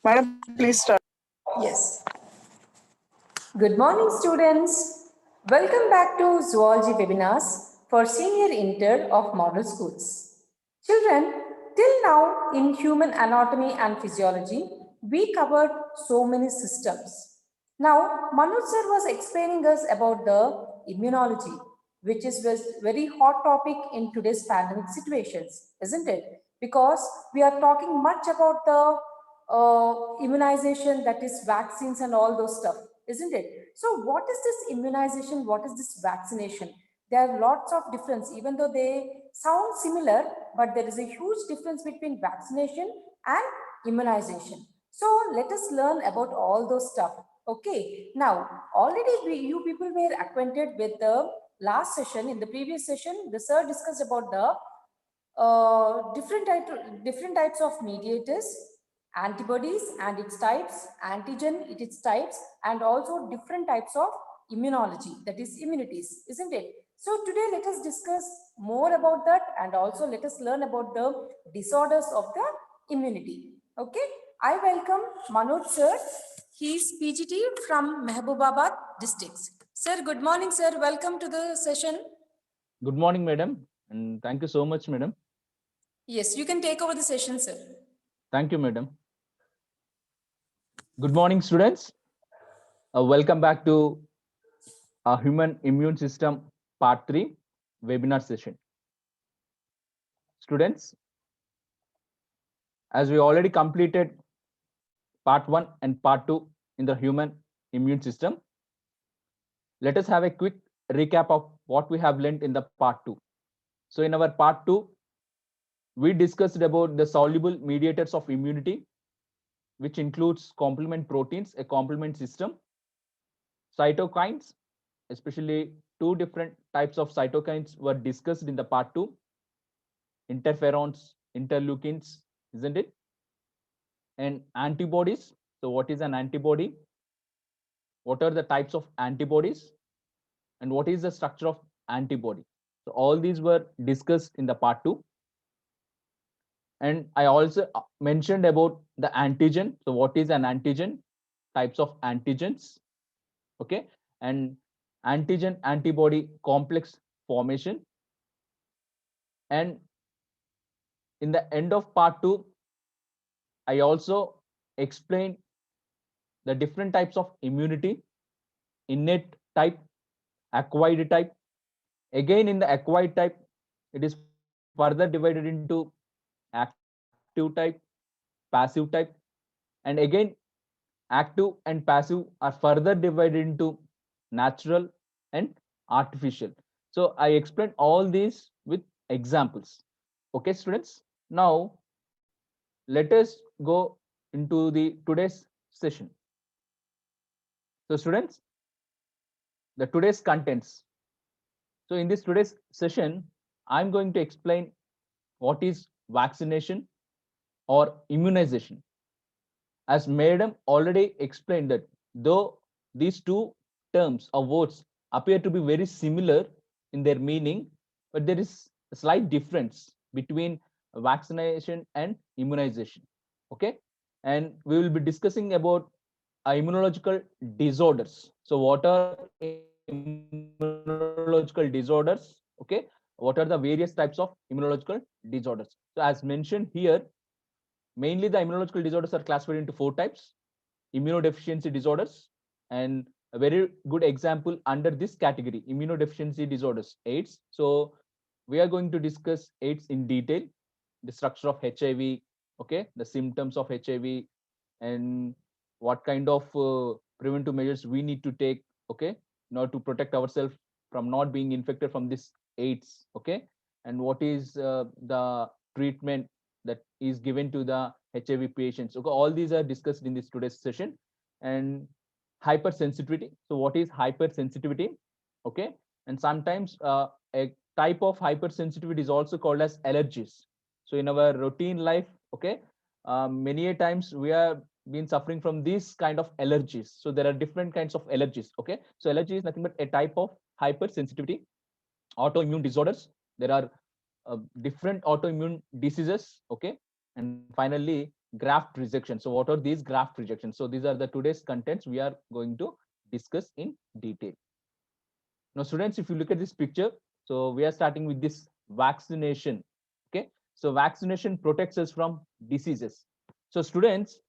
Madam, please start. Yes. Good morning, students. Welcome back to Zoology webinars for Senior Inter of Model Schools. Children, till now in human anatomy and physiology, we covered so many systems. Now, Manoj sir was explaining us about the immunology, which is very hot topic in today's pandemic situations, isn't it? Because we are talking much about the immunization, that is vaccines and all those stuff, isn't it? So what is this immunization? What is this vaccination? There are lots of difference, even though they sound similar, but there is a huge difference between vaccination and immunization. So let us learn about all those stuff. Okay, now already you people were acquainted with the last session. In the previous session, the sir discussed about the different types of mediators, antibodies and its types, antigen its types, and also different types of immunology, that is immunities, isn't it? So today let us discuss more about that, and also let us learn about the disorders of the immunity. Okay, I welcome Manoj sir. He is PGT from Mehboobabaad districts. Sir, good morning, sir. Welcome to the session. Good morning, madam, and thank you so much, madam. Yes, you can take over the session, sir. Thank you, madam. Good morning, students. Welcome back to our Human Immune System Part 3 webinar session. Students, as we already completed Part 1 and Part 2 in the Human Immune System, let us have a quick recap of what we have learned in the Part 2. So in our Part 2, we discussed about the soluble mediators of immunity, which includes complement proteins, a complement system, cytokines, especially two different types of cytokines were discussed in the Part 2, interferons, interleukins, isn't it? And antibodies. So what is an antibody? What are the types of antibodies? And what is the structure of antibody? So all these were discussed in the Part 2. And I also mentioned about the antigen. So what is an antigen? Types of antigens. Okay. And antigen antibody complex formation. And in the end of Part 2, I also explained the different types of immunity: innate type, acquired type. Again, in the acquired type, it is further divided into active type, passive type, and again, active and passive are further divided into natural and artificial. So I explained all these with examples. Okay, students. Now let us go into the today's session. So students, the today's contents. So in this today's session, I'm going to explain what is vaccination or immunization. As madam already explained that though these two terms or words appear to be very similar in their meaning, but there is a slight difference between vaccination and immunization. Okay, and we will be discussing about immunological disorders. So what are immunological disorders? Okay, what are the various types of immunological disorders? So as mentioned here, mainly the immunological disorders are classified into 4 types: immunodeficiency disorders, and a very good example under this category, immunodeficiency disorders, AIDS. So we are going to discuss AIDS in detail, the structure of HIV, okay, the symptoms of HIV, and what kind of preventive measures we need to take, okay, in order to protect ourselves from not being infected from this AIDS, okay, and what is the treatment that is given to the HIV patients. Okay, all these are discussed in this today's session. And hypersensitivity. So what is hypersensitivity? Okay, and sometimes a type of hypersensitivity is also called as allergies. So in our routine life, okay, many a times we are been suffering from these kind of allergies. So there are different kinds of allergies. Okay, so allergy is nothing but a type of hypersensitivity. Autoimmune disorders, there are different autoimmune diseases. Okay, and finally graft rejection. So what are these graft rejections? So these are the today's contents we are going to discuss in detail. Now, students, if you look at this picture, so we are starting with this vaccination. Okay, so vaccination protects us from diseases. So, students,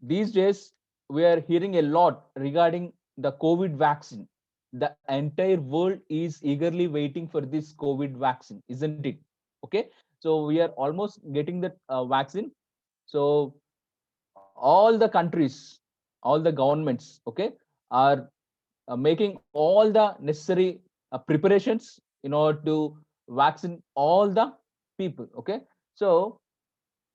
these days we are hearing a lot regarding the COVID vaccine. The entire world is eagerly waiting for this COVID vaccine, isn't it? Okay, so we are almost getting that vaccine. So all the countries, all the governments, okay, are making all the necessary preparations in order to vaccine all the people. Okay, so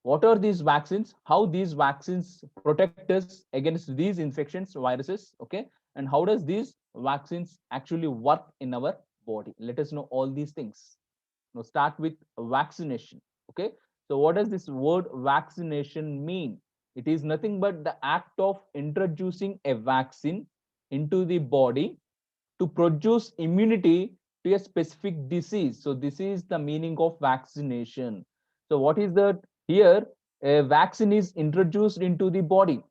what are these vaccines, how these vaccines protect us against these infections, viruses, okay, and how does these vaccines actually work in our body? Let us know all these things. Now start with vaccination. Okay, so what does this word vaccination mean? It is nothing but the act of introducing a vaccine into the body to produce immunity to a specific disease. So this is the meaning of vaccination. So what is that? Here a vaccine is introduced into the body.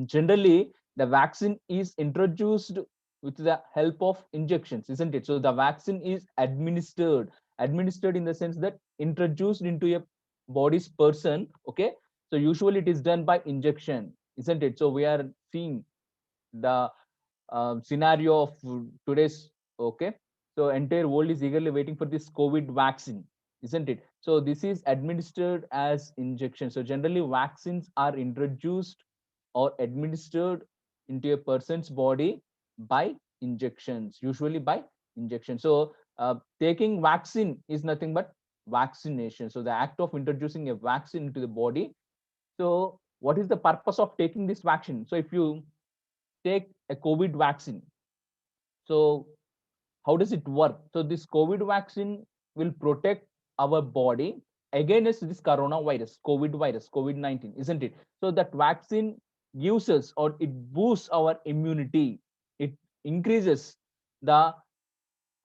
Generally the vaccine is introduced with the help of injections, isn't it? So the vaccine is administered in the sense that introduced into a body's person. Okay, so usually it is done by injection, isn't it? So we are seeing the scenario of today's. Okay, so entire world is eagerly waiting for this COVID vaccine, isn't it? So this is administered as injection. So generally vaccines are introduced or administered into a person's body by injections, usually by injection. So taking vaccine is nothing but vaccination. So the act of introducing a vaccine into the body. So what is the purpose of taking this vaccine? So if you take a COVID vaccine, so how does it work? So this COVID vaccine will protect our body against this coronavirus, COVID virus, COVID-19, isn't it? So that vaccine gives us, or it boosts our immunity. It increases the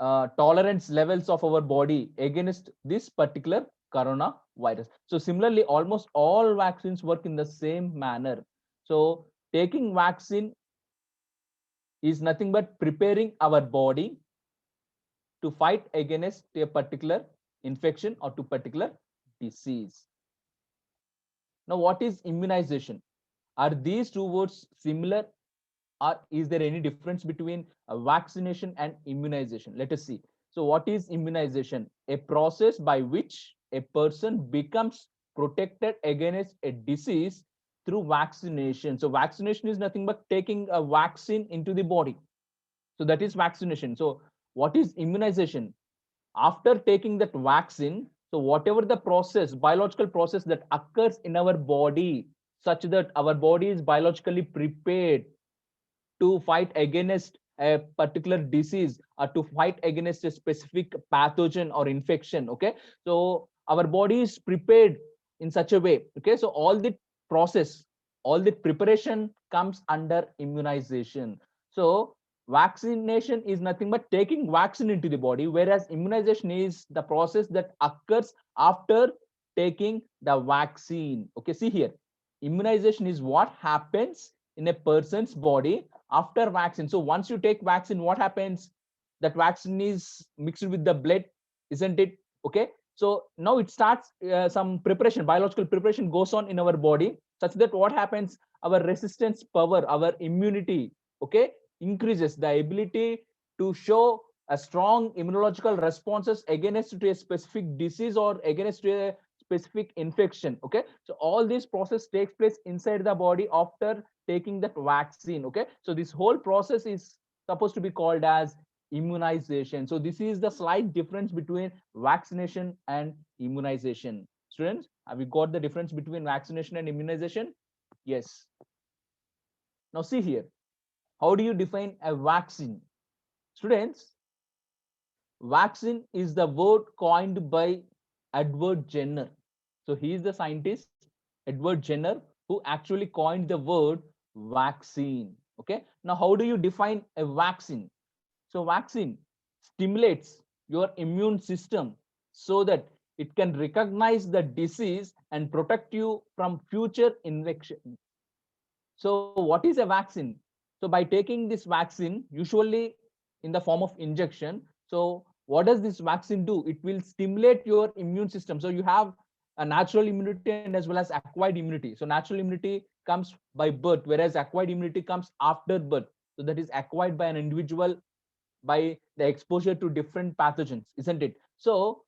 tolerance levels of our body against this particular coronavirus. So similarly, almost all vaccines work in the same manner. So taking vaccine is nothing but preparing our body to fight against a particular infection or to particular disease. Now, what is immunization? Are these two words similar, or is there any difference between vaccination and immunization? Let us see. So what is immunization? A process by which a person becomes protected against a disease through vaccination. So vaccination is nothing but taking a vaccine into the body. So that is vaccination. So what is immunization? After taking that vaccine, so whatever the process, biological process that occurs in our body, such that our body is biologically prepared to fight against a particular disease or to fight against a specific pathogen or infection. Okay, so our body is prepared in such a way. Okay, so all the process, all the preparation comes under immunization. So vaccination is nothing but taking vaccine into the body, whereas immunization is the process that occurs after taking the vaccine. Okay, see here, immunization is what happens in a person's body after vaccine. So once you take vaccine, what happens? That vaccine is mixed with the blood, isn't it? Okay, so now it starts some preparation, biological preparation goes on in our body, such that what happens? Our resistance power, our immunity, okay, increases. The ability to show a strong immunological responses against to a specific disease or against to a specific infection. Okay, so all this process takes place inside the body after taking that vaccine. Okay, so this whole process is supposed to be called as immunization. So this is the slight difference between vaccination and immunization. Students, have you got the difference between vaccination and immunization? Yes. Now see here, how do you define a vaccine? Students, vaccine is the word coined by Edward Jenner. So he is the scientist, Edward Jenner, who actually coined the word vaccine. Okay, now how do you define a vaccine? So vaccine stimulates your immune system so that it can recognize the disease and protect you from future infection. So what is a vaccine? So by taking this vaccine, usually in the form of injection, so what does this vaccine do? It will stimulate your immune system. So you have a natural immunity and as well as acquired immunity. So natural immunity comes by birth, whereas acquired immunity comes after birth. So that is acquired by an individual by the exposure to different pathogens, isn't it? So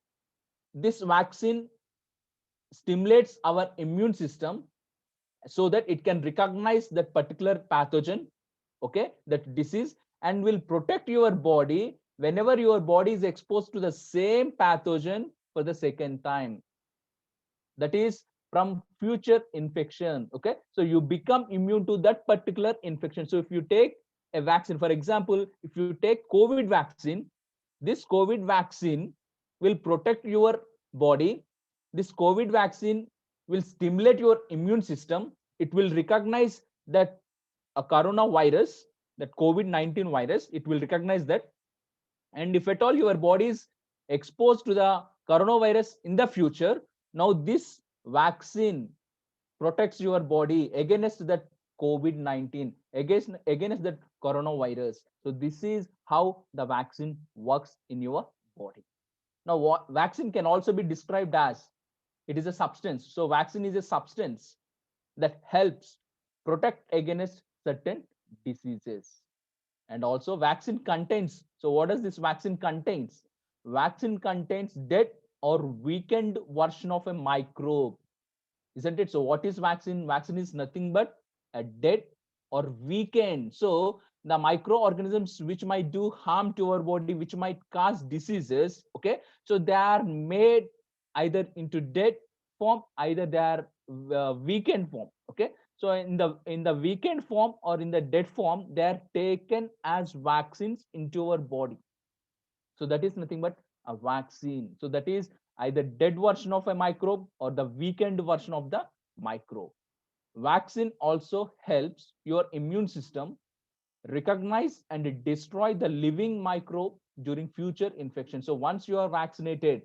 this vaccine stimulates our immune system so that it can recognize that particular pathogen, okay, that disease, and will protect your body whenever your body is exposed to the same pathogen for the second time, that is from future infection. Okay, so you become immune to that particular infection. So if you take a vaccine, for example, if you take COVID vaccine, this COVID vaccine will protect your body. This COVID vaccine will stimulate your immune system. It will recognize that a coronavirus, that COVID-19 virus, it will recognize that. And if at all your body is exposed to the coronavirus in the future, now this vaccine protects your body against that COVID-19, against that coronavirus. So this is how the vaccine works in your body. Now, what vaccine can also be described as, it is a substance. So vaccine is a substance that helps protect against certain diseases. And also vaccine contains, so what does this vaccine contains? Vaccine contains dead or weakened version of a microbe, isn't it? So what is vaccine? Vaccine is nothing but a dead or weakened. So the microorganisms which might do harm to our body, which might cause diseases, okay, so they are made either into dead form, either they are weakened form. Okay, so in the weakened form or in the dead form, they are taken as vaccines into our body. So that is nothing but a vaccine. So that is either dead version of a microbe or the weakened version of the microbe. Vaccine also helps your immune system recognize and destroy the living microbe during future infection. So once you are vaccinated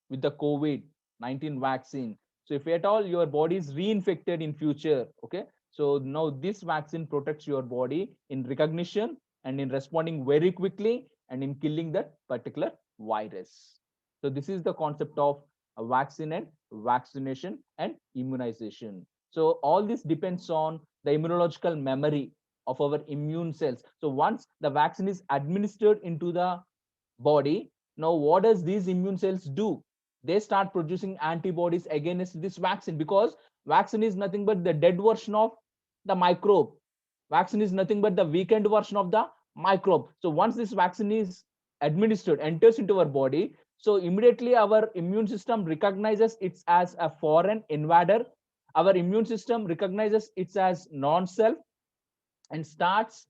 with the COVID-19 vaccine, so if at all your body is reinfected in future, okay, so now this vaccine protects your body in recognition and in responding very quickly and in killing that particular virus. So this is the concept of a vaccine and vaccination and immunization. So all this depends on the immunological memory of our immune cells. So once the vaccine is administered into the body, now what does these immune cells do? They start producing antibodies against this vaccine, because vaccine is nothing but the dead version of the microbe. Vaccine is nothing but the weakened version of the microbe. So once this vaccine is administered, enters into our body, so immediately our immune system recognizes it as a foreign invader. Our immune system recognizes it as non-self and starts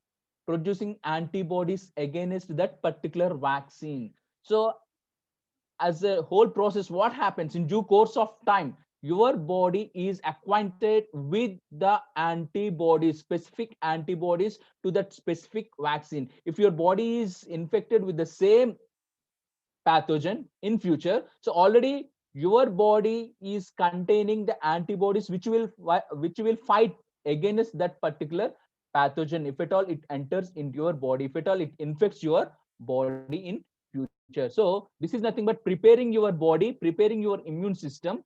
producing antibodies against that particular vaccine. So as a whole process, what happens in due course of time, your body is acquainted with the antibodies, specific antibodies to that specific vaccine. If your body is infected with the same pathogen in future, so already your body is containing the antibodies which will fight against that particular pathogen, if at all it enters into your body, if at all it infects your body in future. So this is nothing but preparing your body, preparing your immune system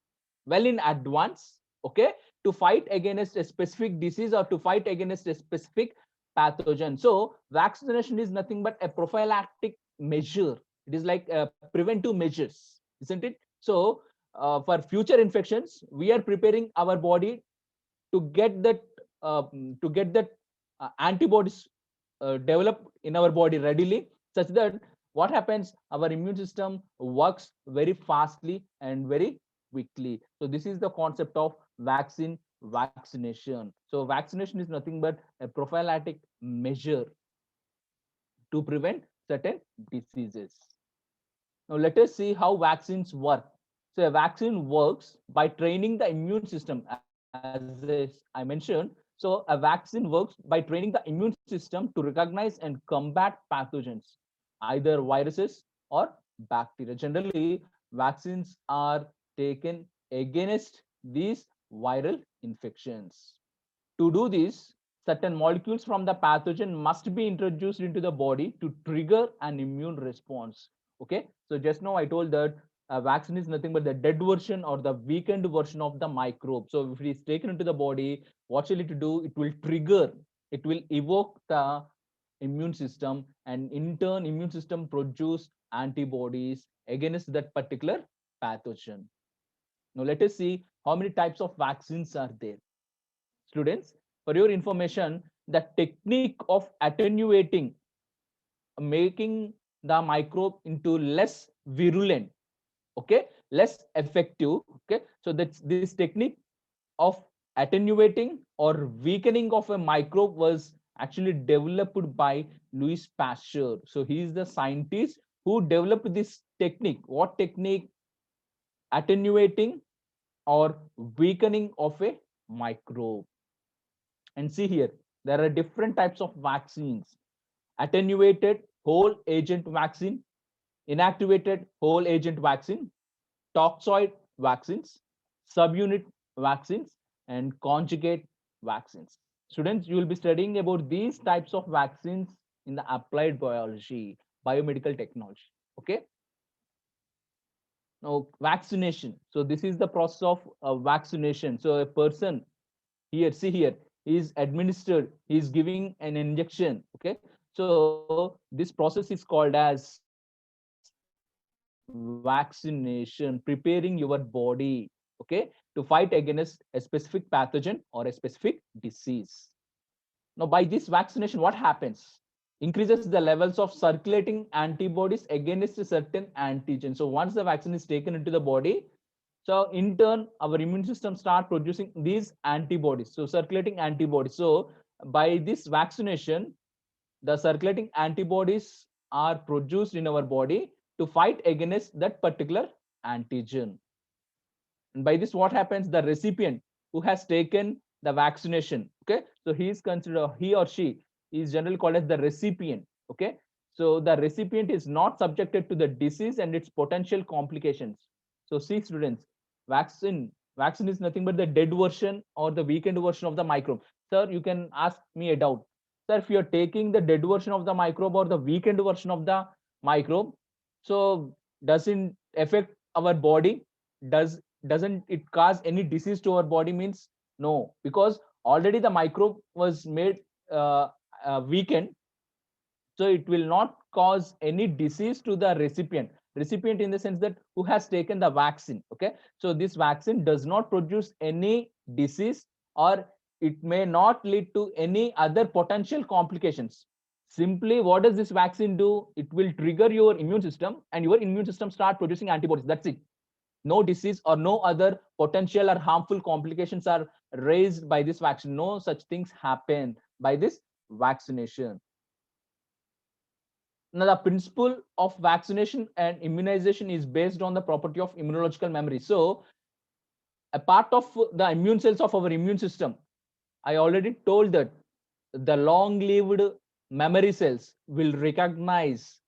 well in advance, okay, to fight against a specific disease or to fight against a specific pathogen. So vaccination is nothing but a prophylactic measure. It is like preventive measures, isn't it? So for future infections, we are preparing our body to get that antibodies developed in our body readily, such that what happens, our immune system works very fastly and very quickly. So this is the concept of vaccination. So vaccination is nothing but a prophylactic measure to prevent certain diseases. Now let us see how vaccines work. So a vaccine works by training the immune system, as I mentioned. So a vaccine works by training the immune system to recognize and combat pathogens, either viruses or bacteria. Generally, vaccines are taken against these viral infections. To do this, certain molecules from the pathogen must be introduced into the body to trigger an immune response. Okay, so just now I told that a vaccine is nothing but the dead version or the weakened version of the microbe. So if it is taken into the body, what shall it do? It will trigger, it will evoke the immune system, and in turn immune system produce antibodies against that particular pathogen. Now let us see how many types of vaccines are there. Students, for your information, the technique of attenuating, making the microbe into less virulent, okay, less effective, okay, so that's this technique of attenuating or weakening of a microbe was actually developed by Louis Pasteur. So he is the scientist who developed this technique. What technique? Attenuating or weakening of a microbe. And see here, there are different types of vaccines: attenuated whole agent vaccine, inactivated whole agent vaccine, toxoid vaccines, subunit vaccines, and conjugate vaccines. Students, you will be studying about these types of vaccines in the applied biology, biomedical technology. Okay. Now, vaccination. So this is the process of vaccination. So a person here, see here, is administered, he is giving an injection. Okay, so this process is called as vaccination, preparing your body, okay, to fight against a specific pathogen or a specific disease. Now by this vaccination, what happens? Increases the levels of circulating antibodies against a certain antigen. So once the vaccine is taken into the body, so in turn, our immune system start producing these antibodies, so circulating antibodies. So by this vaccination, the circulating antibodies are produced in our body to fight against that particular antigen. And by this, what happens? The recipient who has taken the vaccination, okay, so he is considered, he or she is generally called as the recipient. Okay, so the recipient is not subjected to the disease and its potential complications. So see, students, vaccine is nothing but the dead version or the weakened version of the microbe. Sir, you can ask me a doubt. Sir, if you're taking the dead version of the microbe or the weakened version of the microbe, so doesn't affect our body? Doesn't it cause any disease to our body? Means no, because already the microbe was made weakened, so it will not cause any disease to the recipient in the sense that who has taken the vaccine. Okay, so this vaccine does not produce any disease, or it may not lead to any other potential complications. Simply, what does this vaccine do? It will trigger your immune system, and your immune system start producing antibodies. That's it. No disease or no other potential or harmful complications are raised by this vaccine. No such things happen by this vaccination. Now, the principle of vaccination and immunization is based on the property of immunological memory. So, a part of the immune cells of our immune system, I already told that the long-lived memory cells will recognize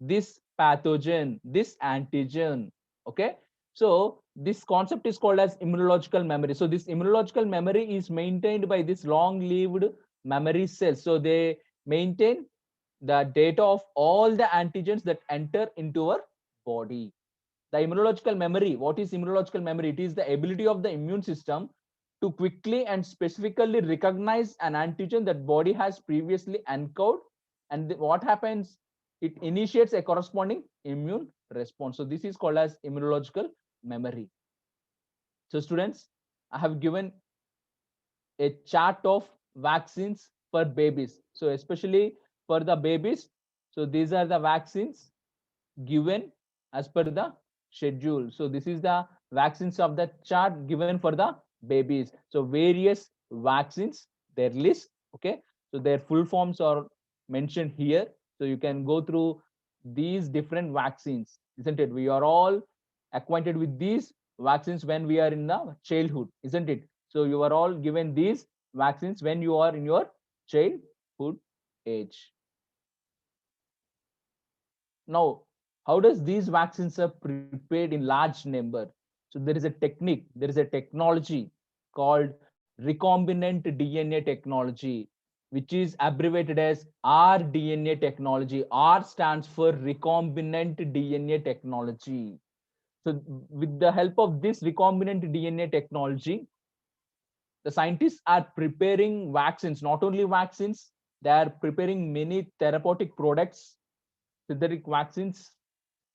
this pathogen, this antigen. Okay, so this concept is called as immunological memory. So this immunological memory is maintained by this long-lived memory cells. So they maintain the data of all the antigens that enter into our body. The immunological memory, what is immunological memory? It is the ability of the immune system to quickly and specifically recognize an antigen that body has previously encoded, and what happens, it initiates a corresponding immune response. So this is called as immunological memory. So students, I have given a chart of vaccines for babies, so especially for the babies. So these are the vaccines given as per the schedule. So this is the vaccines of the chart given for the babies. So various vaccines, their list. Okay, so their full forms are mentioned here, so you can go through these different vaccines, isn't it? We are all acquainted with these vaccines when we are in the childhood, isn't it? So you are all given these vaccines when you are in your childhood age. Now, How does these vaccines are prepared in large number? So there is a technique, there is a technology called recombinant DNA technology, which is abbreviated as rDNA technology. R stands for recombinant DNA technology. So with the help of this recombinant DNA technology, the scientists are preparing vaccines, not only vaccines, they are preparing many therapeutic products, synthetic vaccines,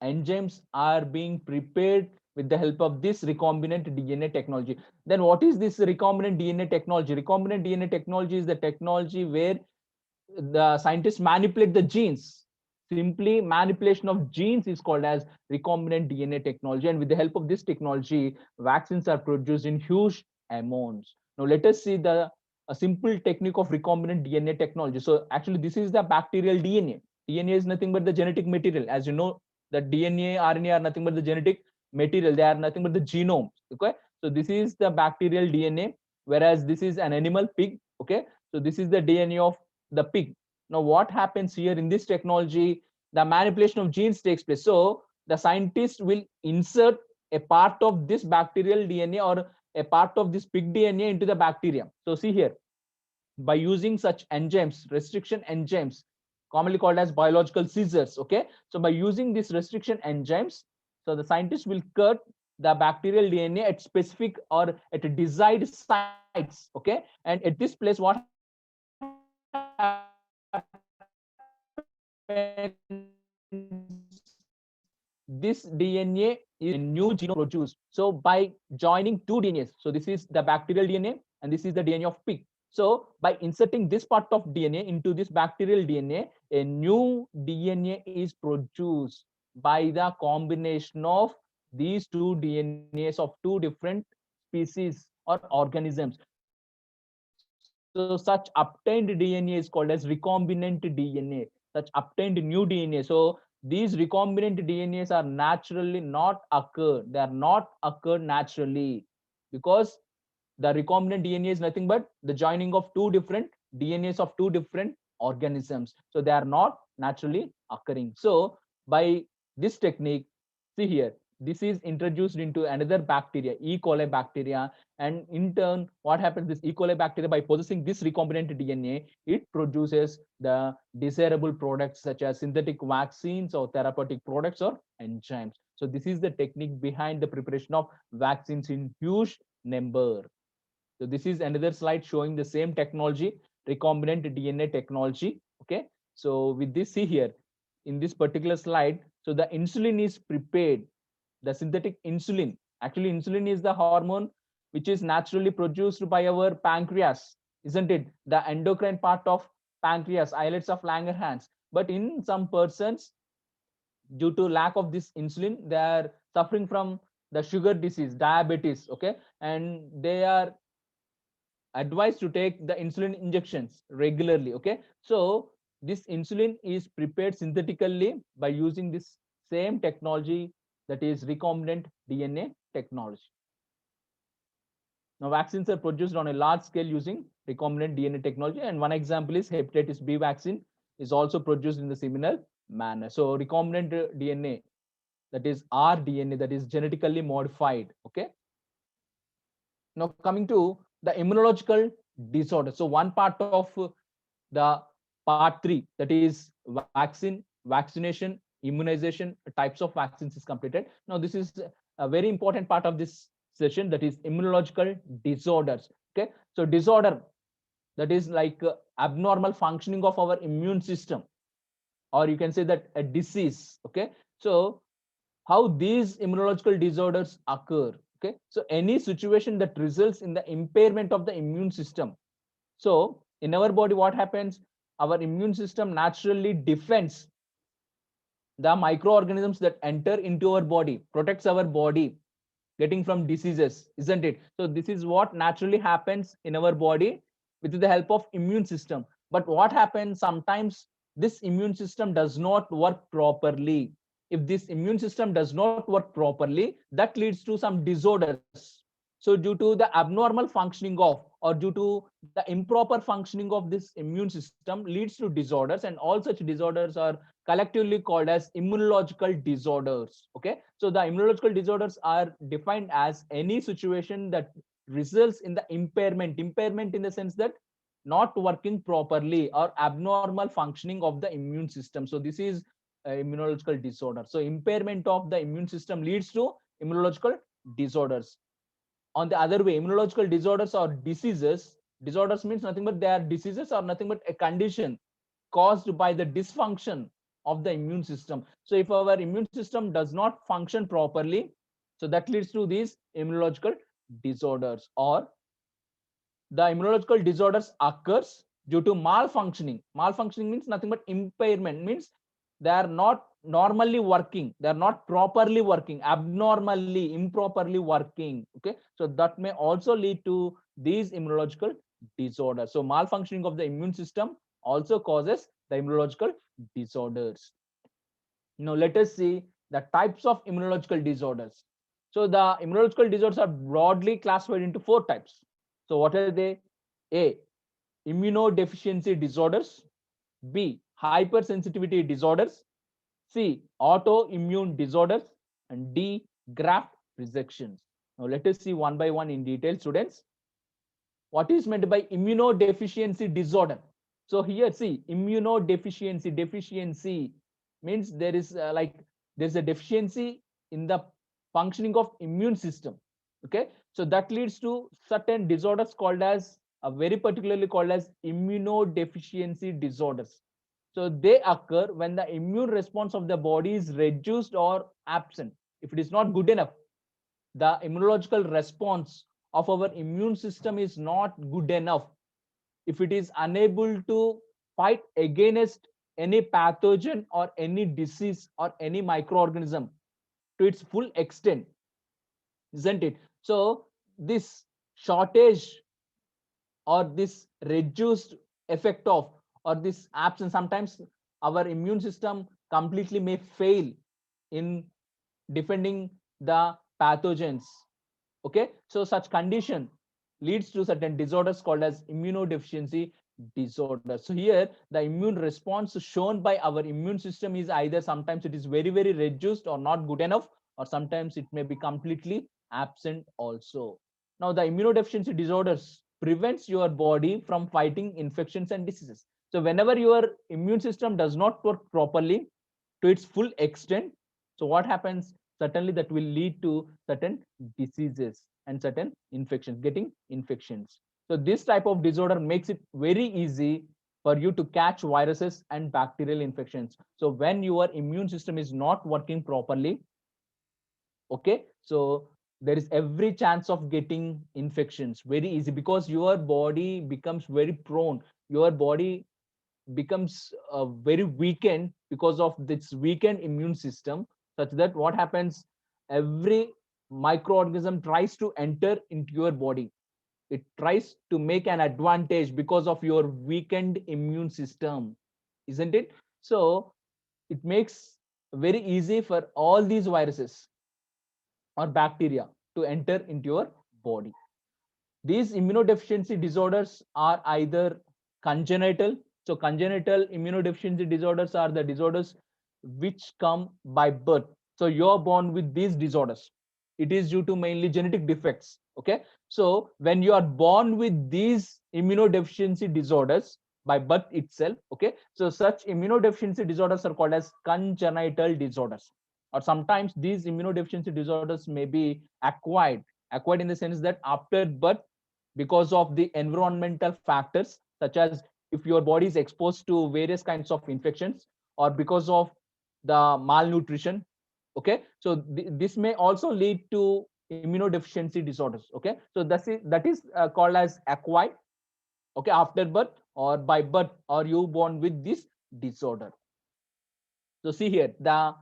enzymes are being prepared with the help of this recombinant DNA technology. Then what is this recombinant DNA technology? Recombinant DNA technology is the technology where the scientists manipulate the genes. Simply manipulation of genes is called as recombinant DNA technology. And with the help of this technology, vaccines are produced in huge amounts. Now let us see the a simple technique of recombinant DNA technology. So actually this is the bacterial DNA. DNA is nothing but the genetic material. As you know, the DNA, RNA are nothing but the genetic material. They are nothing but the genome. Okay. So this is the bacterial DNA, whereas this is an animal pig. Okay. So this is the DNA of the pig. Now, what happens here in this technology? The manipulation of genes takes place. So the scientist will insert a part of this bacterial DNA or a part of this pig DNA into the bacterium. So see here, by using such enzymes, restriction enzymes, commonly called as biological scissors. Okay, so by using these restriction enzymes, so the scientist will cut the bacterial DNA at specific or at desired sites. Okay, and at this place, what happens? This DNA is a new genome produced. So by joining two DNAs, so this is the bacterial DNA and this is the DNA of pig. So by inserting this part of DNA into this bacterial DNA, a new DNA is produced by the combination of these two DNAs of two different species or organisms. So such obtained DNA is called as recombinant DNA, such obtained new DNA. So these recombinant DNAs are naturally not occurred. They are not occurred naturally because the recombinant DNA is nothing but the joining of two different DNAs of two different organisms. So they are not naturally occurring. So by this technique, see here, this is introduced into another bacteria, E. coli bacteria, and in turn, what happens? This E. coli bacteria, by possessing this recombinant DNA, it produces the desirable products such as synthetic vaccines or therapeutic products or enzymes. So this is the technique behind the preparation of vaccines in huge number. So this is another slide showing the same technology, recombinant DNA technology. Okay. So with this, see here in this particular slide, so the insulin is prepared, the synthetic insulin. Actually, insulin is the hormone which is naturally produced by our pancreas, isn't it? The endocrine part of pancreas, islets of Langerhans. But in some persons, due to lack of this insulin, they are suffering from the sugar disease, diabetes. Okay, and they are advised to take the insulin injections regularly. Okay, so this insulin is prepared synthetically by using this same technology, that is recombinant DNA technology. Now vaccines are produced on a large scale using recombinant DNA technology, and one example is hepatitis B vaccine is also produced in the similar manner. So recombinant DNA, that is rDNA, that is genetically modified. Okay, now coming to the immunological disorder. So one part of the part 3, that is vaccine, vaccination, immunization types of vaccines is completed. Now this is a very important part of this session, that is immunological disorders. Okay, so disorder, that is like abnormal functioning of our immune system, or you can say that a disease. Okay, so how these immunological disorders occur. Okay, so any situation that results in the impairment of the immune system. So in our body, what happens? Our immune system naturally defends the microorganisms that enter into our body, protects our body getting from diseases, isn't it? So this is what naturally happens in our body with the help of immune system. But what happens sometimes, this immune system does not work properly. If this immune system does not work properly, that leads to some disorders. So due to the abnormal functioning of, or due to the improper functioning of this immune system, leads to disorders, and all such disorders are collectively called as immunological disorders. Okay, so the immunological disorders are defined as any situation that results in the impairment in the sense that not working properly or abnormal functioning of the immune system. So this is immunological disorder. So impairment of the immune system leads to immunological disorders. On the other way, immunological disorders or diseases, disorders means nothing but they are diseases or nothing but a condition caused by the dysfunction of the immune system. So if our immune system does not function properly, so that leads to these immunological disorders. Or the immunological disorders occurs due to malfunctioning means nothing but impairment, means they are not normally working, they are not properly working, abnormally, improperly working. Okay, so that may also lead to these immunological disorders. So malfunctioning of the immune system also causes the immunological disorders. Now let us see the types of immunological disorders. So the immunological disorders are broadly classified into 4 types. So what are they? A, immunodeficiency disorders. B, hypersensitivity disorders. C, autoimmune disorders. And D, graft rejections. Now let us see one by one in detail, students. What is meant by immunodeficiency disorder? So here, see, deficiency means there is there's a deficiency in the functioning of immune system. Okay, so that leads to certain disorders called as very particularly called as immunodeficiency disorders. So they occur when the immune response of the body is reduced or absent. If it is not good enough, the immunological response of our immune system is not good enough, if it is unable to fight against any pathogen or any disease or any microorganism to its full extent, isn't it? So this shortage or this reduced effect of, or this absence, sometimes our immune system completely may fail in defending the pathogens. Okay, so such condition leads to certain disorders called as immunodeficiency disorder. So here the immune response shown by our immune system is either sometimes it is very reduced or not good enough, or sometimes it may be completely absent also. Now the immunodeficiency disorders prevents your body from fighting infections and diseases. So whenever your immune system does not work properly to its full extent, so what happens? Certainly that will lead to certain diseases and certain infections, getting infections. So this type of disorder makes it very easy for you to catch viruses and bacterial infections. So when your immune system is not working properly, okay, so there is every chance of getting infections very easy, because your body becomes very prone, your body becomes very weakened because of this weakened immune system, such that what happens, every microorganism tries to enter into your body, it tries to make an advantage because of your weakened immune system, isn't it? So it makes very easy for all these viruses or bacteria to enter into your body. These immunodeficiency disorders are either congenital. So congenital immunodeficiency disorders are the disorders which come by birth. So you're born with these disorders. It is due to mainly genetic defects. Okay. So when you are born with these immunodeficiency disorders by birth itself, okay, so such immunodeficiency disorders are called as congenital disorders. Or sometimes these immunodeficiency disorders may be acquired in the sense that after birth, because of the environmental factors, such as if your body is exposed to various kinds of infections, or because of the malnutrition. Okay, so this may also lead to immunodeficiency disorders. Okay, so that is called as acquired, okay, after birth or by birth, or you born with this disorder. So see here the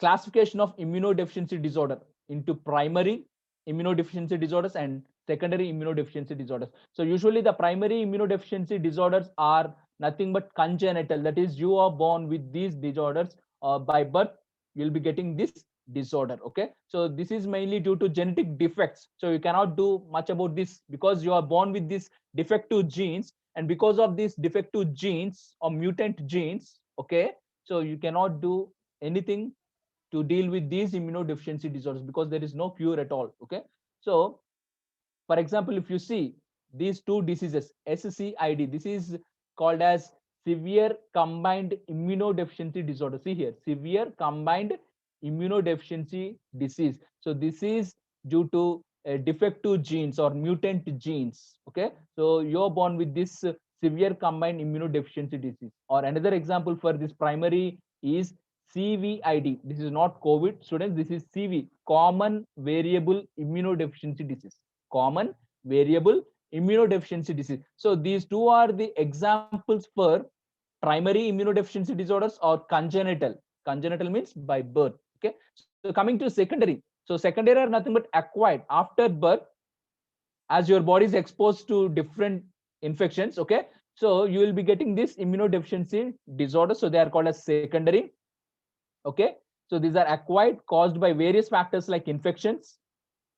classification of immunodeficiency disorder into primary immunodeficiency disorders and secondary immunodeficiency disorders. So usually the primary immunodeficiency disorders are nothing but congenital, that is you are born with these disorders, or by birth you'll be getting this disorder. Okay, so this is mainly due to genetic defects, so you cannot do much about this because you are born with these defective genes, and because of these defective genes or mutant genes, okay, So you cannot do anything to deal with these immunodeficiency disorders because there is no cure at all. Okay. So for example, if you see these two diseases, SCID, this is called as severe combined immunodeficiency disorder. See here, severe combined immunodeficiency disease. So this is due to defective genes or mutant genes. Okay, so you're born with this severe combined immunodeficiency disease. Or another example for this primary is CVID. This is not COVID, students. This is CV, common variable immunodeficiency disease. Common variable immunodeficiency disease. So these two are the examples for primary immunodeficiency disorders or congenital. Congenital means by birth. Okay. So coming to secondary. So secondary are nothing but acquired after birth as your body is exposed to different infections. Okay. So you will be getting this immunodeficiency disorder. So they are called as secondary. Okay. So these are acquired caused by various factors like infections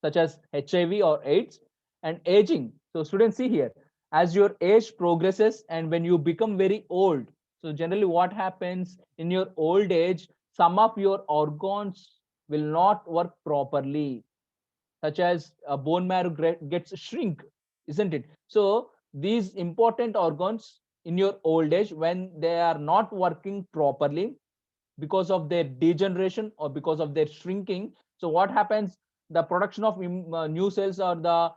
such as HIV or AIDS and aging. So students, see here, as your age progresses and when you become very old, so generally what happens in your old age, some of your organs will not work properly, such as bone marrow gets shrink, isn't it? So these important organs in your old age, when they are not working properly, because of their degeneration or because of their shrinking, so what happens, the production of new cells or the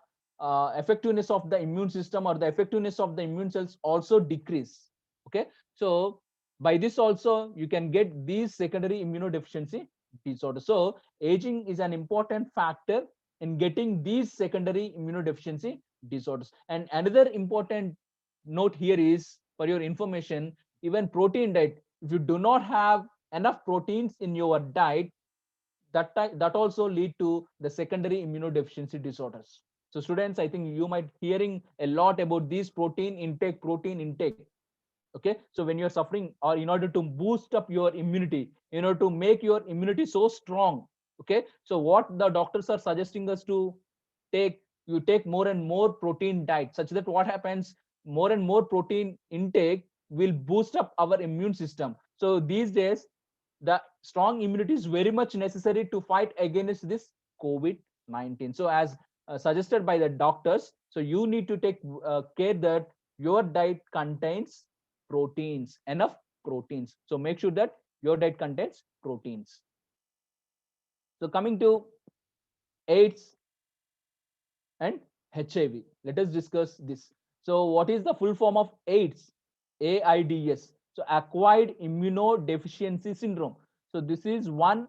effectiveness of the immune system or the effectiveness of the immune cells also decrease. Okay, so by this also you can get these secondary immunodeficiency disorders. So aging is an important factor in getting these secondary immunodeficiency disorders. And another important note here is, for your information, even protein diet, if you do not have enough proteins in your diet, that also lead to the secondary immunodeficiency disorders. So students, I think you might hearing a lot about these protein intake. Okay, so when you're suffering, or in order to boost up your immunity, in order to make your immunity so strong, okay, so what the doctors are suggesting us to take, you take more and more protein diet, such that what happens, more and more protein intake will boost up our immune system. So these days the strong immunity is very much necessary to fight against this COVID-19. So as suggested by the doctors, so you need to take care that your diet contains proteins, enough proteins. So make sure that your diet contains proteins. So coming to AIDS and HIV, let us discuss this. So what is the full form of AIDS? AIDS. So acquired immunodeficiency syndrome. So this is one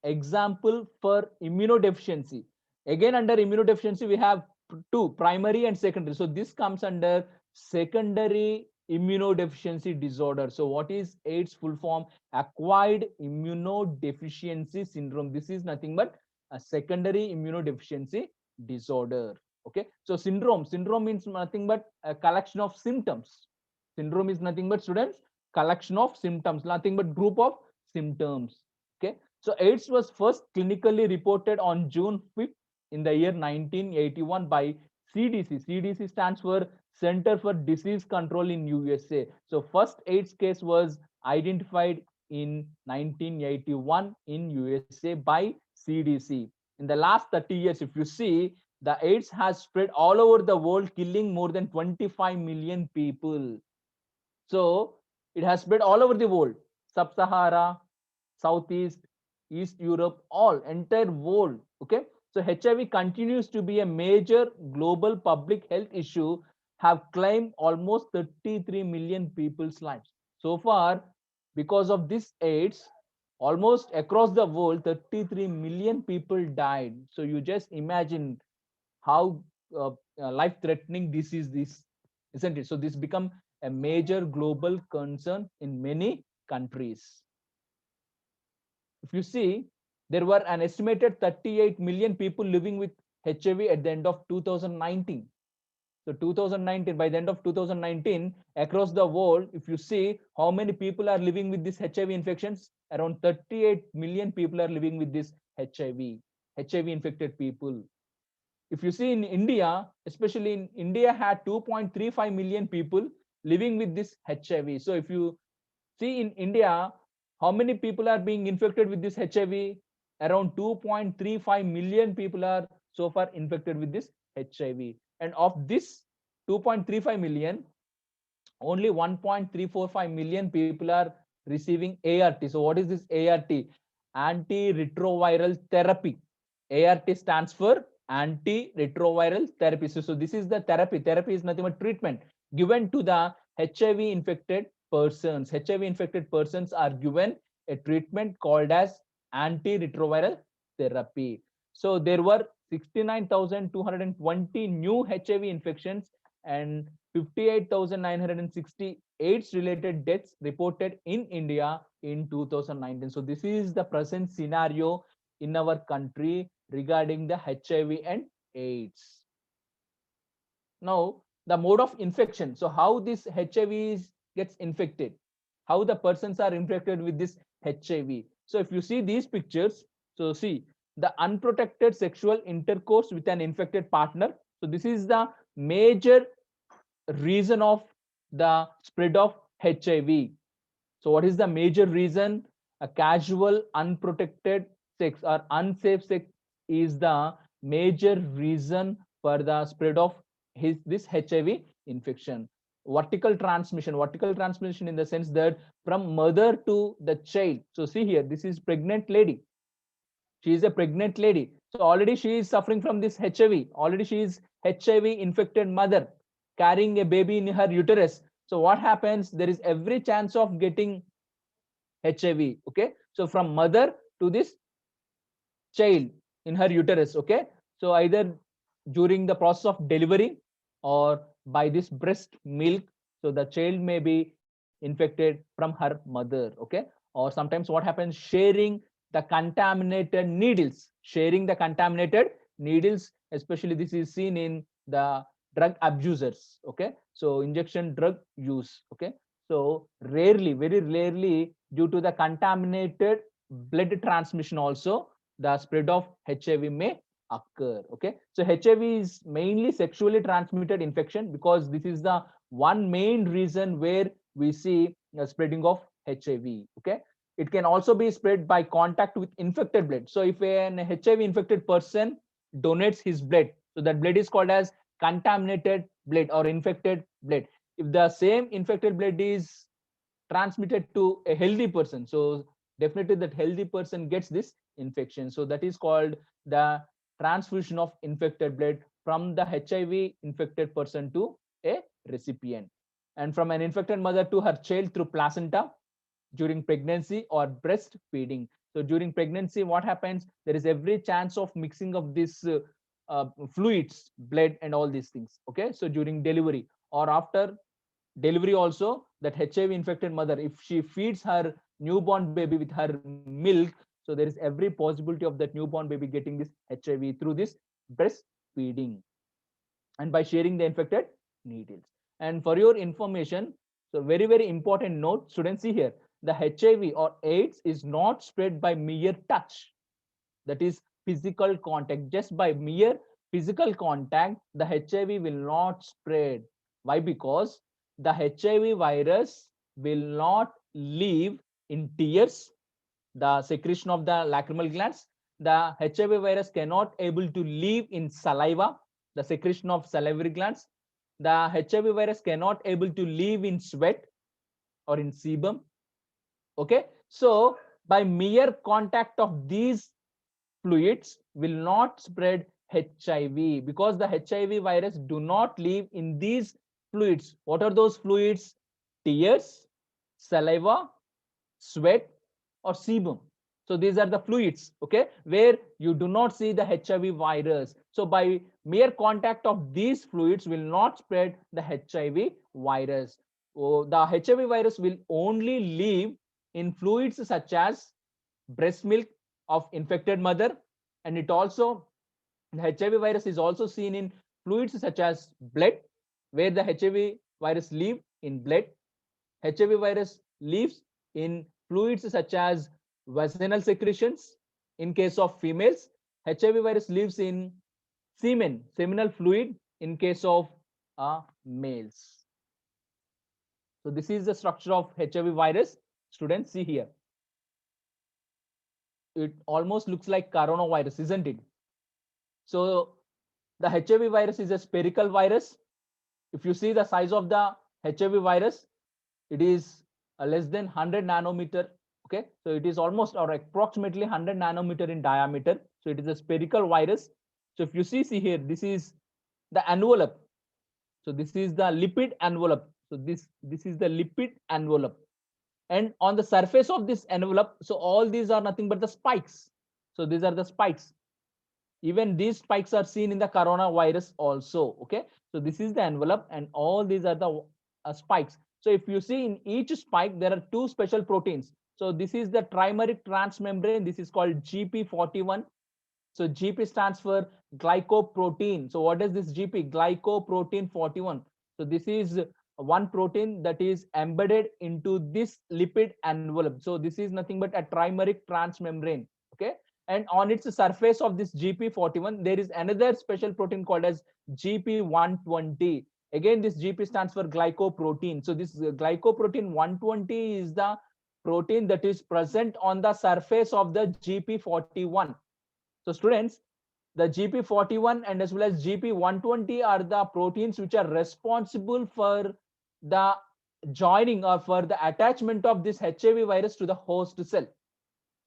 example for immunodeficiency. Again, under immunodeficiency, we have two, primary and secondary. So this comes under secondary immunodeficiency disorder. So what is AIDS full form? Acquired immunodeficiency syndrome. This is nothing but a secondary immunodeficiency disorder. Okay, so syndrome means nothing but a collection of symptoms. Syndrome is nothing but, students, collection of symptoms, nothing but group of symptoms. Okay, so AIDS was first clinically reported on June 5th in the year 1981 by CDC. CDC stands for Center for Disease Control in USA. So first AIDS case was identified in 1981 in USA by CDC. In the last 30 years, if you see, the AIDS has spread all over the world, killing more than 25 million people. So it has spread all over the world, Sub-Sahara, Southeast, East Europe, all entire world. Okay, so HIV continues to be a major global public health issue, have claimed almost 33 million people's lives. So far, because of this AIDS, almost across the world, 33 million people died. So you just imagine how life-threatening this, isn't it? So this become a major global concern in many countries. If you see, there were an estimated 38 million people living with HIV at the end of 2019. So 2019, by the end of 2019, across the world, if you see how many people are living with this HIV infections, around 38 million people are living with this HIV infected people. If you see in India, especially in India, had 2.35 million people living with this HIV. So if you see in India, How many people are being infected with this HIV? Around 2.35 million people are so far infected with this HIV. And of this 2.35 million, only 1.345 million people are receiving ART. So what is this ART? Antiretroviral therapy. ART stands for antiretroviral therapy. So this is the therapy. Therapy is nothing but treatment given to the HIV infected persons. HIV infected persons are given a treatment called as antiretroviral therapy. So there were 69,220 new HIV infections and 58,960 AIDS related deaths reported in India in 2019. So this is the present scenario in our country regarding the HIV and AIDS. Now, the mode of infection. So how this HIV gets infected, how the persons are infected with this HIV. So if you see these pictures, so see the unprotected sexual intercourse with an infected partner. So this is the major reason of the spread of HIV. So what is the major reason? A casual, unprotected sex or unsafe sex is the major reason for the spread of this HIV infection. Vertical transmission in the sense that from mother to the child. So see here, this is pregnant lady. She is a pregnant lady. So already she is suffering from this HIV. Already she is HIV infected mother carrying a baby in her uterus. So what happens? There is every chance of getting HIV. Okay. So from mother to this child in her uterus. Okay. So either during the process of delivery or by this breast milk. So the child may be infected from her mother. Okay. Or sometimes what happens? Sharing the contaminated needles. Sharing the contaminated needles, especially this is seen in the drug abusers. Okay. So injection drug use. Okay. So rarely, very rarely, due to the contaminated blood transmission also, the spread of HIV may occur. Okay. So HIV is mainly sexually transmitted infection because this is the one main reason where we see spreading of HIV. Okay. It can also be spread by contact with infected blood. So if an HIV infected person donates his blood, so that blood is called as contaminated blood or infected blood. If the same infected blood is transmitted to a healthy person, so definitely that healthy person gets this infection. So that is called the transfusion of infected blood from the HIV infected person to a recipient, and from an infected mother to her child through placenta during pregnancy or breastfeeding. So during pregnancy, what happens? There is every chance of mixing of this fluids, blood, and all these things. Okay. So during delivery or after delivery also, that HIV infected mother, if she feeds her newborn baby with her milk, so there is every possibility of that newborn baby getting this HIV through this breastfeeding and by sharing the infected needles. And for your information, so very, very important note, students, see here, the HIV or AIDS is not spread by mere touch. That is physical contact. Just by mere physical contact, the HIV will not spread. Why? Because the HIV virus will not live in tears, the secretion of the lacrimal glands. The HIV virus cannot able to live in saliva, the secretion of salivary glands. The HIV virus cannot able to live in sweat or in sebum. Okay. So by mere contact of these fluids will not spread HIV because the HIV virus do not live in these fluids. What are those fluids? Tears, saliva, sweat, or sebum. So these are the fluids, okay, where you do not see the HIV virus. So by mere contact of these fluids will not spread the HIV virus. Oh, the HIV virus will only live in fluids such as breast milk of infected mother, and it also, the HIV virus is also seen in fluids such as blood, where the HIV virus live in blood. HIV virus lives in fluids such as vaginal secretions in case of females. HIV virus lives in semen, seminal fluid in case of males. So this is the structure of HIV virus. Students, see here. it almost looks like coronavirus, isn't it? So the HIV virus is a spherical virus. If you see the size of the HIV virus, it is less than 100 nanometer. Okay, so it is almost or approximately 100 nanometer in diameter. So it is a spherical virus. So if you see here, this is the envelope. So this is the lipid envelope. So this is the lipid envelope. And on the surface of this envelope, so all these are nothing but the spikes. So these are the spikes. Even these spikes are seen in the coronavirus also. Okay, so this is the envelope and all these are the spikes. So if you see in each spike there are two special proteins. So this is the trimeric transmembrane, this is called gp41. So gp stands for glycoprotein. So what is this gp? Glycoprotein 41. So this is one protein that is embedded into this lipid envelope. So this is nothing but a trimeric transmembrane. Okay, and on its surface of this gp41 there is another special protein called as gp120. Again, this gp stands for glycoprotein. So this glycoprotein 120 is the protein that is present on the surface of the gp41. So students, the gp41 and as well as gp120 are the proteins which are responsible for the joining or for the attachment of this HIV virus to the host cell.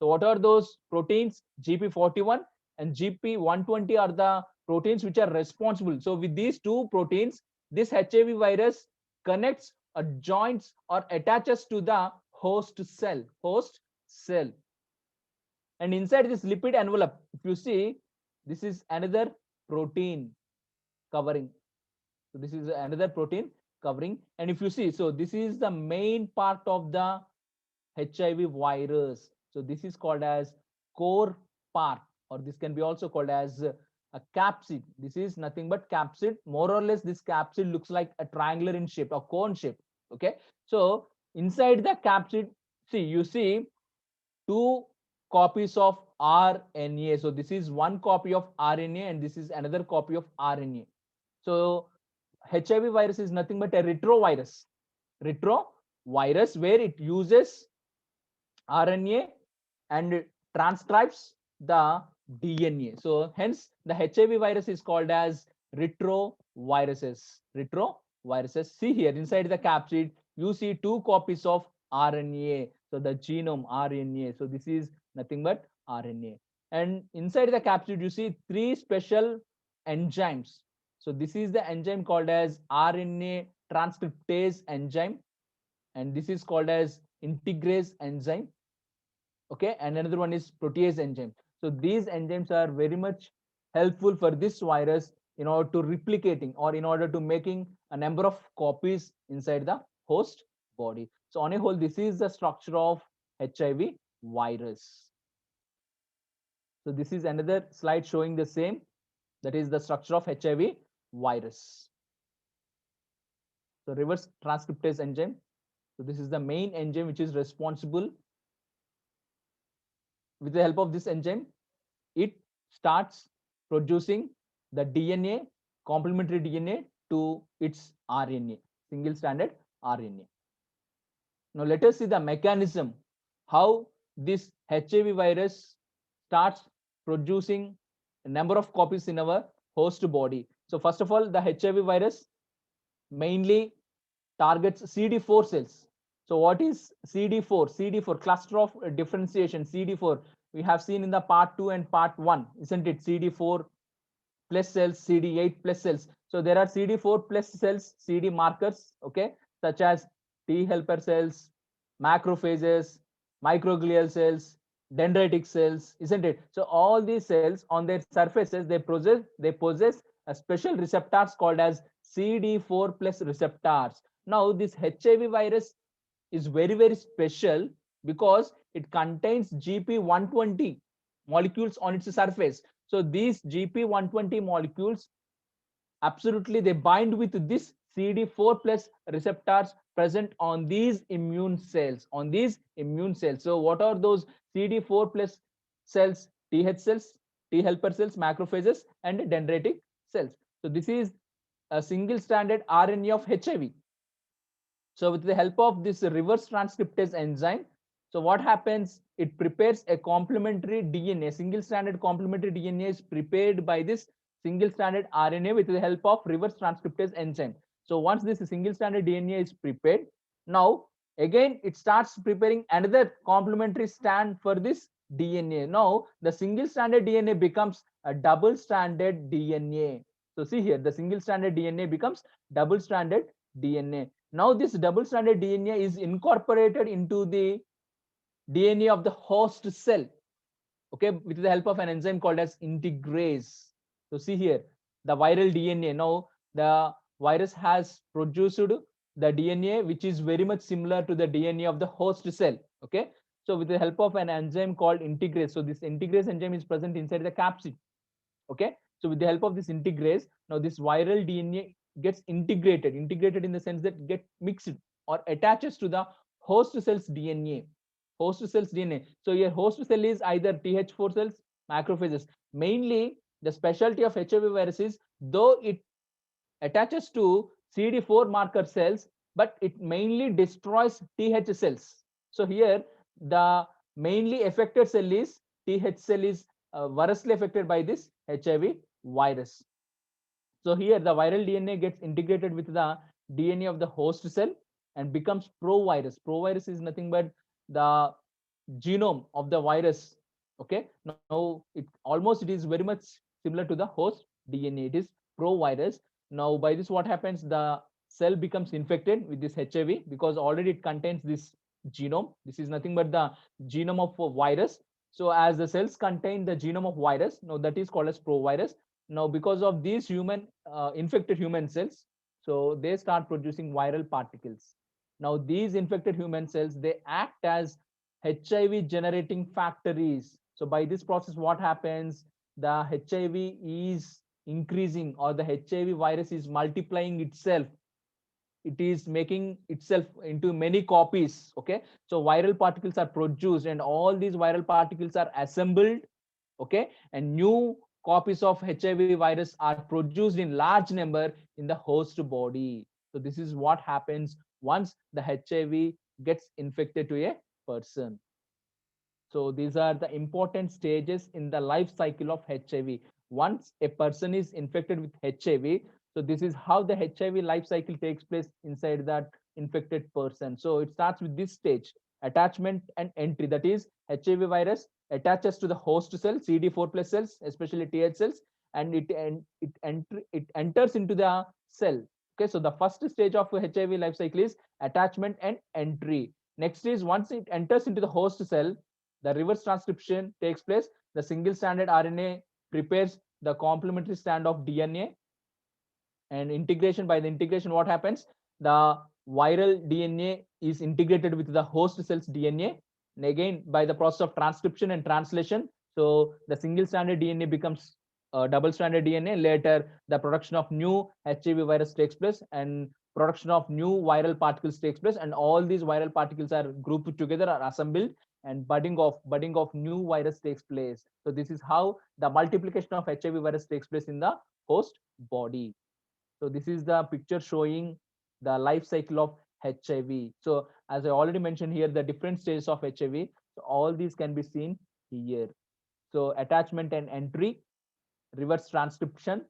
So what are those proteins? gp41 and gp120 are the proteins which are responsible. So with these two proteins, this HIV virus connects or joins or attaches to the host cell. And inside this lipid envelope, if you see, this is another protein covering. So this is another protein covering. And if you see, so this is the main part of the HIV virus. So this is called as core part, or this can be also called as a capsid. This is nothing but capsid. More or less, this capsid looks like a triangular in shape, a cone shape. Okay. So inside the capsid, you see two copies of RNA. So this is one copy of RNA and this is another copy of RNA. So HIV virus is nothing but a retrovirus. Retrovirus where it uses RNA and transcribes the DNA. So hence the HIV virus is called as retroviruses. Retroviruses. See here inside the capsid, you see two copies of RNA. So the genome RNA. So this is nothing but RNA. And inside the capsid, you see three special enzymes. So this is the enzyme called as RNA transcriptase enzyme. And this is called as integrase enzyme. Okay, and another one is protease enzyme. So these enzymes are very much helpful for this virus in order to replicating or in order to making a number of copies inside the host body. So on a whole, this is the structure of HIV virus. So this is another slide showing the same, that is the structure of HIV virus. So reverse transcriptase enzyme. So this is the main enzyme which is responsible. With the help of this enzyme, it starts producing the DNA, complementary DNA to its RNA, single stranded RNA. Now let us see the mechanism, how this HIV virus starts producing a number of copies in our host body. So first of all, the HIV virus mainly targets CD4 cells. So what is CD4? CD4, cluster of differentiation, CD4. We have seen in the part 2 and part 1, isn't it? CD4 plus cells, CD8 plus cells. So there are CD4 plus cells, CD markers, okay, such as T helper cells, macrophages, microglial cells, dendritic cells, isn't it? So all these cells on their surfaces, they possess a special receptors called as CD4 plus receptors. Now this HIV virus is very, very special because it contains GP120 molecules on its surface. So these GP120 molecules, absolutely, they bind with this CD4 plus receptors present on these immune cells, So what are those CD4 plus cells? TH cells, T helper cells, macrophages, and dendritic cells. So this is a single stranded RNA of HIV. So with the help of this reverse transcriptase enzyme, So what happens? It prepares a complementary DNA. Single stranded complementary DNA is prepared by this single stranded RNA with the help of reverse transcriptase enzyme. So once this single stranded DNA is prepared, now again it starts preparing another complementary strand for this DNA. Now the single stranded DNA becomes a double stranded DNA. So see here, the single stranded DNA becomes double stranded DNA. Now this double stranded DNA is incorporated into the DNA of the host cell, okay, with the help of an enzyme called as integrase. So see here, the viral DNA. Now the virus has produced the DNA which is very much similar to the DNA of the host cell. Okay, so with the help of an enzyme called integrase, so this integrase enzyme is present inside the capsid. Okay, so with the help of this integrase, now this viral DNA gets integrated in the sense that get mixed or attaches to the host cell's DNA. So your host cell is either Th4 cells, macrophages. Mainly the specialty of HIV virus is, though it attaches to CD4 marker cells, but it mainly destroys Th cells. So here the mainly affected cell is Th cell is variously affected by this HIV virus. So here the viral DNA gets integrated with the DNA of the host cell and becomes provirus. Provirus is nothing but the genome of the virus. Okay, now it is very much similar to the host DNA. It is provirus. Now by this what happens, the cell becomes infected with this HIV because already it contains this genome. This is nothing but the genome of a virus. So as the cells contain the genome of virus, now that is called as provirus. Now because of these infected human cells, so they start producing viral particles. Now these infected human cells, they act as HIV generating factories. So by this process, what happens? The HIV is increasing, or the HIV virus is multiplying itself. It is making itself into many copies. Okay, so viral particles are produced, and all these viral particles are assembled. Okay, and new copies of HIV virus are produced in large number in the host body. So this is what happens once the HIV gets infected to a person. So these are the important stages in the life cycle of HIV. Once a person is infected with HIV, so this is how the HIV life cycle takes place inside that infected person. So it starts with this stage, attachment and entry. That is, HIV virus attaches to the host cell, CD4 plus cells, especially Th cells, and it enters into the cell. Okay, so the first stage of HIV life cycle is attachment and entry. Next is, once it enters into the host cell, the reverse transcription takes place. The single stranded RNA prepares the complementary strand of DNA, and integration, by the integration, what happens? The viral DNA is integrated with the host cell's DNA, and again by the process of transcription and translation, so the single stranded DNA becomes double stranded DNA. Later the production of new HIV virus takes place, and production of new viral particles takes place, and all these viral particles are grouped together, are assembled, and budding of new virus takes place. So this is how the multiplication of HIV virus takes place in the host body. So this is the picture showing the life cycle of HIV. So as I already mentioned here, the different stages of HIV, so all these can be seen here. So attachment and entry, reverse transcription,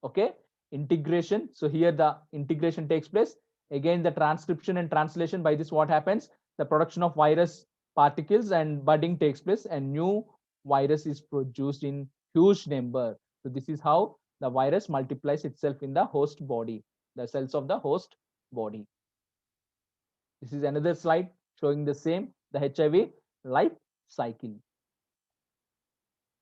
okay, integration. So here the integration takes place. Again, the transcription and translation. By this what happens? The production of virus particles and budding takes place, and new virus is produced in huge number. So this is how the virus multiplies itself in the host body, the cells of the host body. This is another slide showing the same, the HIV life cycle.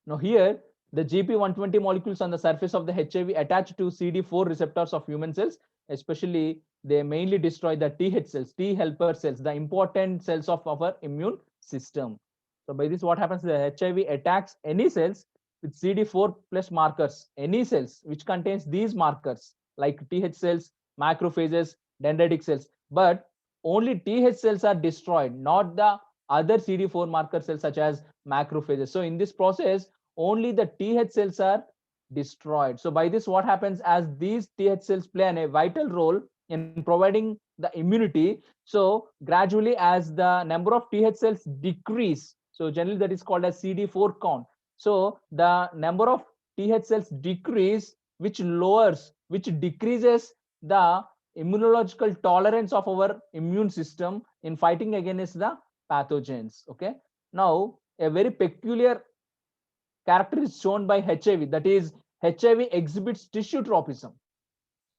Now here, the GP120 molecules on the surface of the HIV attach to CD4 receptors of human cells, especially they mainly destroy the Th cells, T helper cells, the important cells of our immune system. So by this what happens? The HIV attacks any cells with CD4 plus markers, any cells which contains these markers like Th cells, macrophages, dendritic cells, but only Th cells are destroyed, not the other CD4 marker cells such as macrophages. So in this process, only the Th cells are destroyed. So by this what happens? As these Th cells play a vital role in providing the the immunity. So gradually, as the number of Th cells decrease, so generally that is called as CD4 count. So the number of Th cells decrease, which decreases the immunological tolerance of our immune system in fighting against the pathogens. Okay. Now, a very peculiar character is shown by HIV. That is, HIV exhibits tissue tropism.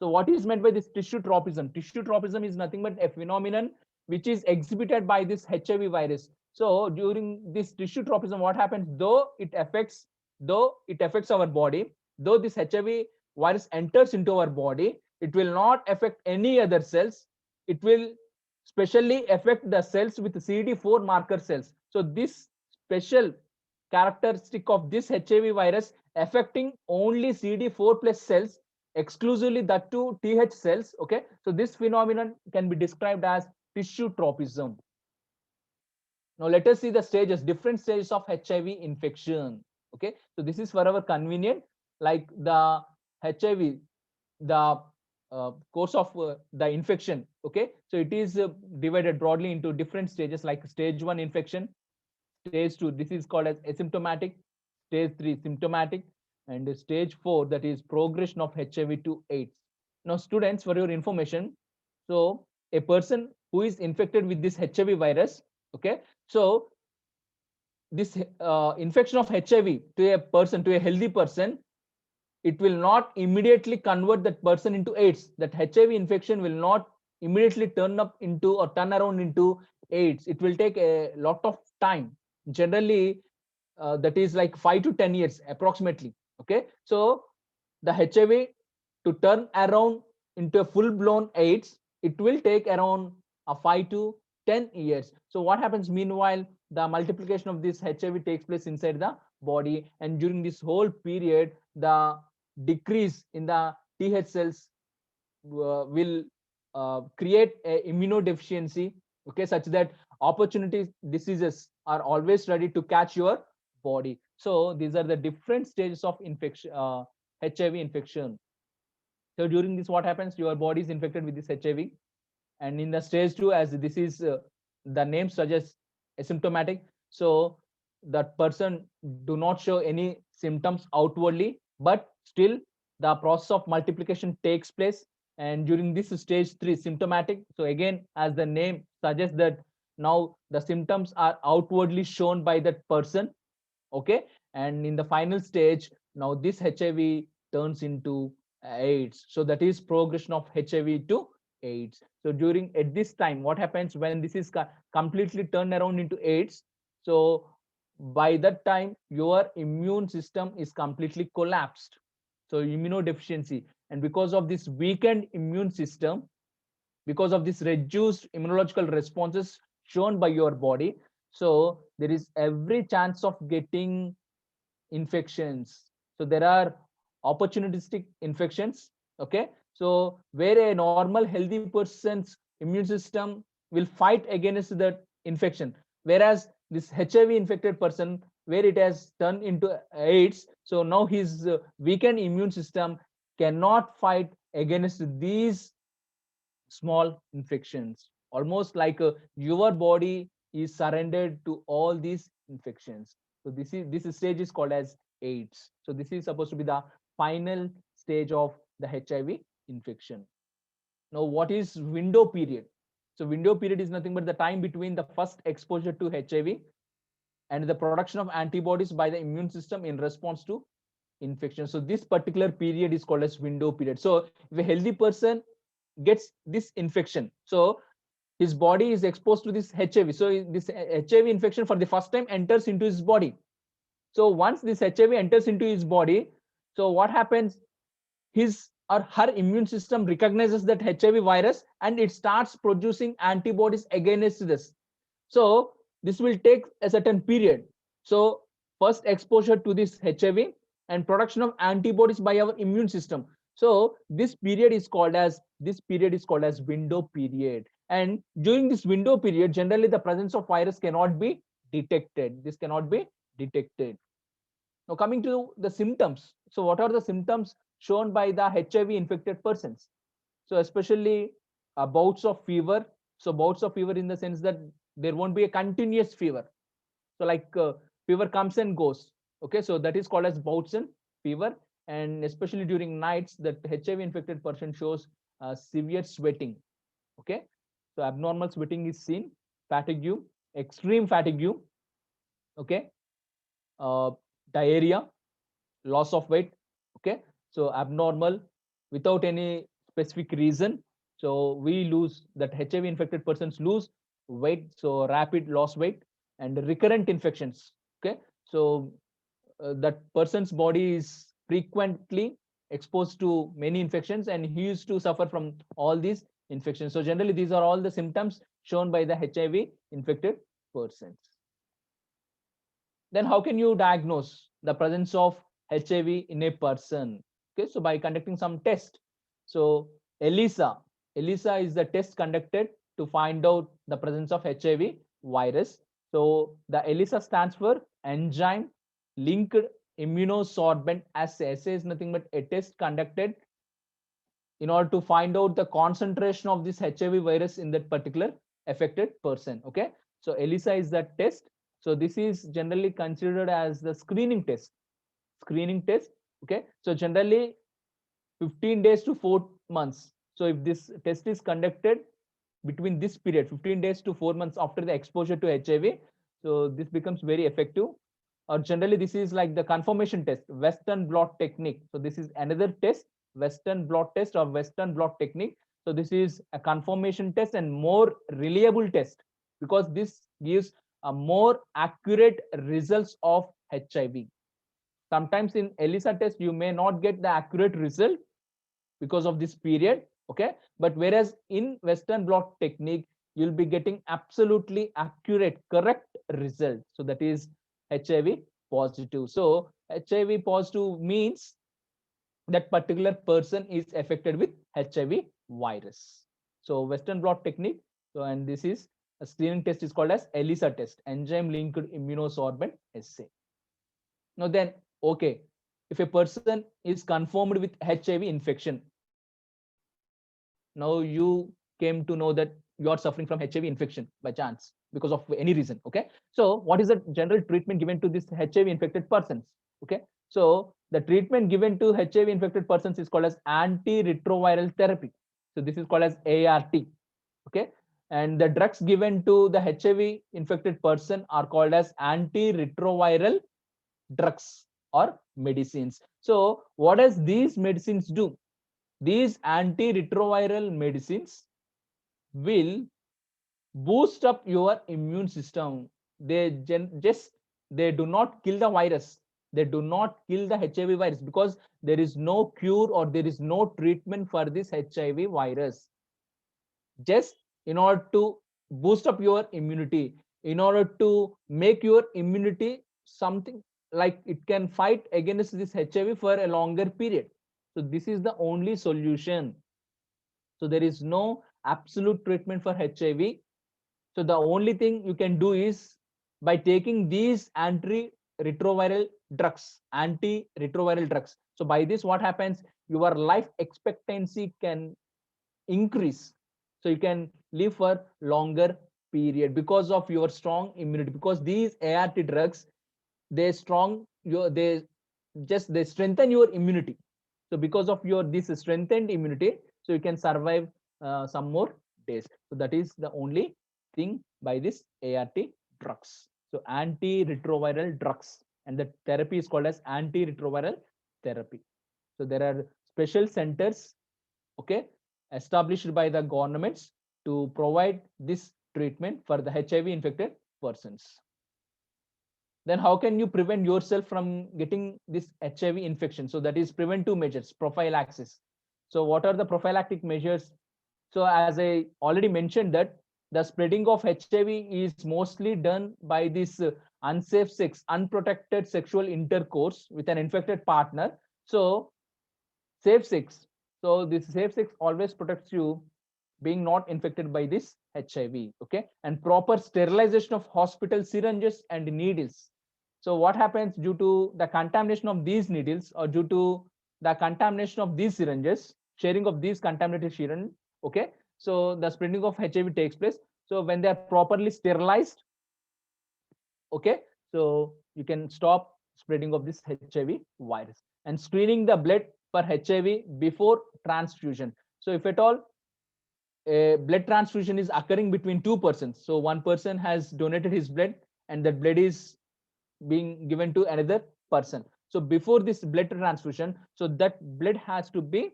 So what is meant by this tissue tropism? Tissue tropism is nothing but a phenomenon which is exhibited by this HIV virus. So during this tissue tropism, what happens? Though it affects our body, though this HIV virus enters into our body, it will not affect any other cells. It will specially affect the cells with CD4 marker cells. So this special characteristic of this HIV virus affecting only CD4 plus cells, exclusively that to Th cells. Okay, so this phenomenon can be described as tissue tropism. Now let us see the stages, different stages of HIV infection. Okay, so this is for our convenient, like the HIV, the course of the infection. Okay, so it is divided broadly into different stages, like stage 1 infection, stage 2, this is called as asymptomatic, stage 3 symptomatic, and stage 4, that is progression of HIV to AIDS. Now students, for your information, so a person who is infected with this HIV virus, okay, so this infection of HIV to a person, to a healthy person, it will not immediately convert that person into AIDS. That HIV infection will not immediately turn around into AIDS. It will take a lot of time. Generally, that is like 5 to 10 years approximately. Okay, so the HIV to turn around into a full-blown AIDS, it will take around 5 to 10 years. So what happens meanwhile? The multiplication of this HIV takes place inside the body, and during this whole period, the decrease in the Th cells will create a immunodeficiency, okay, such that opportunity diseases are always ready to catch your body. So these are the different stages of infection, HIV infection. So during this, what happens? Your body is infected with this HIV, and in the stage 2, as this is the name suggests, asymptomatic. So that person do not show any symptoms outwardly, but still the process of multiplication takes place. And during this stage 3, symptomatic, so again, as the name suggests, that now the symptoms are outwardly shown by that person. Okay, and in the final stage, now this HIV turns into AIDS. So that is progression of HIV to AIDS. So during at this time, what happens when this is completely turned around into AIDS? So by that time, your immune system is completely collapsed. So immunodeficiency, and because of this weakened immune system, because of this reduced immunological responses shown by your body, so there is every chance of getting infections. So there are opportunistic infections. Okay, so where a normal healthy person's immune system will fight against that infection, whereas this HIV infected person, where it has turned into AIDS, so now his weakened immune system cannot fight against these small infections, almost like your body is surrendered to all these infections. So this stage is called as AIDS. So this is supposed to be the final stage of the HIV infection. Now what is window period? So window period is nothing but the time between the first exposure to HIV and the production of antibodies by the immune system in response to infection. So this particular period is called as window period. So if a healthy person gets this infection, so his body is exposed to this HIV. So this HIV infection for the first time enters into his body. So once this HIV enters into his body, so what happens? His or her immune system recognizes that HIV virus and it starts producing antibodies against this. So this will take a certain period. So first exposure to this HIV and production of antibodies by our immune system. So this period is called as window period. And during this window period, generally the presence of virus cannot be detected. This cannot be detected. Now coming to the symptoms. So what are the symptoms shown by the HIV infected persons? So especially bouts of fever. So bouts of fever in the sense that there won't be a continuous fever. So like fever comes and goes. Okay, so that is called as bouts and fever. And especially during nights, that HIV infected person shows severe sweating. Okay, so abnormal sweating is seen, fatigue, extreme fatigue. Okay, uh, diarrhea, loss of weight. Okay, so abnormal without any specific reason. So we lose, that HIV infected persons lose weight, so rapid loss weight. And recurrent infections. Okay, so that person's body is frequently exposed to many infections, and he used to suffer from all these infections. So generally these are all the symptoms shown by the HIV infected persons. Then how can you diagnose the presence of HIV in a person? Okay, so by conducting some test. So ELISA, ELISA is the test conducted to find out the presence of HIV virus. So the ELISA stands for enzyme linked immunosorbent assay. Assay is nothing but a test conducted in order to find out the concentration of this HIV virus in that particular affected person. Okay, so ELISA is that test. So this is generally considered as the screening test. Screening test. Okay, so generally 15 days to 4 months. So if this test is conducted between this period, 15 days to 4 months after the exposure to HIV, so this becomes very effective. Or generally this is like the confirmation test, Western blot technique. So this is another test, Western blot test or Western blot technique. So this is a confirmation test and more reliable test, because this gives a more accurate results of HIV. Sometimes in ELISA test you may not get the accurate result because of this period. Okay, but whereas in Western blot technique you'll be getting absolutely accurate, correct result. So that is HIV positive. So HIV positive means that particular person is affected with HIV virus. So Western blot technique. So and this is a screening test is called as ELISA test, enzyme linked immunosorbent assay. Now then, okay, if a person is confirmed with HIV infection, now you came to know that you are suffering from HIV infection by chance because of any reason. Okay, so what is the general treatment given to this HIV infected persons? Okay, so the treatment given to HIV infected persons is called as antiretroviral therapy. So this is called as ART. Okay, and the drugs given to the HIV infected person are called as antiretroviral drugs or medicines. So what does these medicines do? These antiretroviral medicines will boost up your immune system. They do not kill the virus. They do not kill the HIV virus, because there is no cure or there is no treatment for this HIV virus. Just in order to boost up your immunity, in order to make your immunity something like it can fight against this HIV for a longer period. So this is the only solution. So there is no absolute treatment for HIV. So the only thing you can do is by taking these antiretroviral drugs. So by this, what happens? Your life expectancy can increase. So you can live for longer period because of your strong immunity. Because these ART drugs, they strengthen your immunity. So because of your this strengthened immunity, so you can survive some more days. So that is the only thing by this ART drugs. So antiretroviral drugs, and the therapy is called as antiretroviral therapy. So there are special centers, okay, established by the governments to provide this treatment for the HIV infected persons. Then how can you prevent yourself from getting this HIV infection? So that is preventive measures, prophylaxis. So what are the prophylactic measures? So as I already mentioned that the spreading of HIV is mostly done by this unsafe sex, unprotected sexual intercourse with an infected partner. So safe sex. So this safe sex always protects you being not infected by this HIV. Okay, and proper sterilization of hospital syringes and needles. So what happens due to the contamination of these needles or due to the contamination of these syringes, sharing of these contaminated syringe? Okay, So the spreading of HIV takes place. So when they are properly sterilized, okay, so you can stop spreading of this HIV virus. And screening the blood for HIV before transfusion. So if at all a blood transfusion is occurring between two persons, so one person has donated his blood and that blood is being given to another person. So before this blood transfusion, so that blood has to be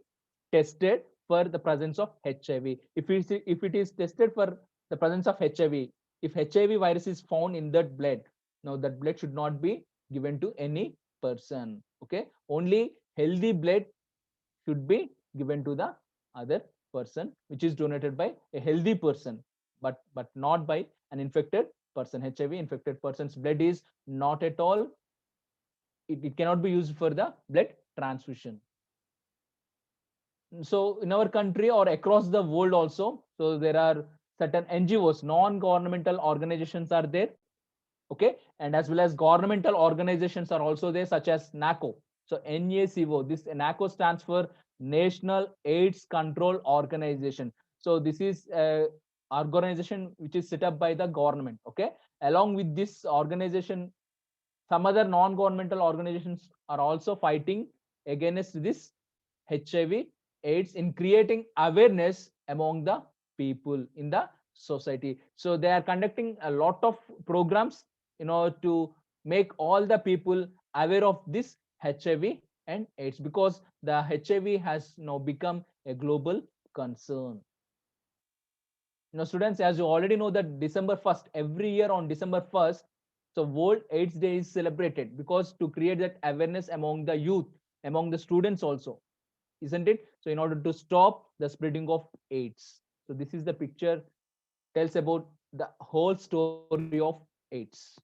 tested for the presence of HIV. If it is tested for the presence of HIV, if HIV virus is found in that blood, now that blood should not be given to any person. Okay, only healthy blood should be given to the other person, which is donated by a healthy person, but not by an infected person. HIV infected person's blood is not at all, it cannot be used for the blood transfusion. So in our country or across the world also, so there are certain NGOs, non-governmental organizations are there, okay, and as well as governmental organizations are also there, such as NACO. So NACO, this NACO stands for National AIDS Control Organization. So this is a organization which is set up by the government, okay. Along with this organization, some other non-governmental organizations are also fighting against this HIV AIDS in creating awareness among the people in the society. So they are conducting a lot of programs in order to make all the people aware of this HIV and AIDS, because the HIV has now become a global concern. Students, as you already know that December 1st, every year on December 1st, so World AIDS Day is celebrated, because to create that awareness among the youth, among the students also, isn't it? So in order to stop the spreading of AIDS. So this is the picture, tells about the whole story of AIDS.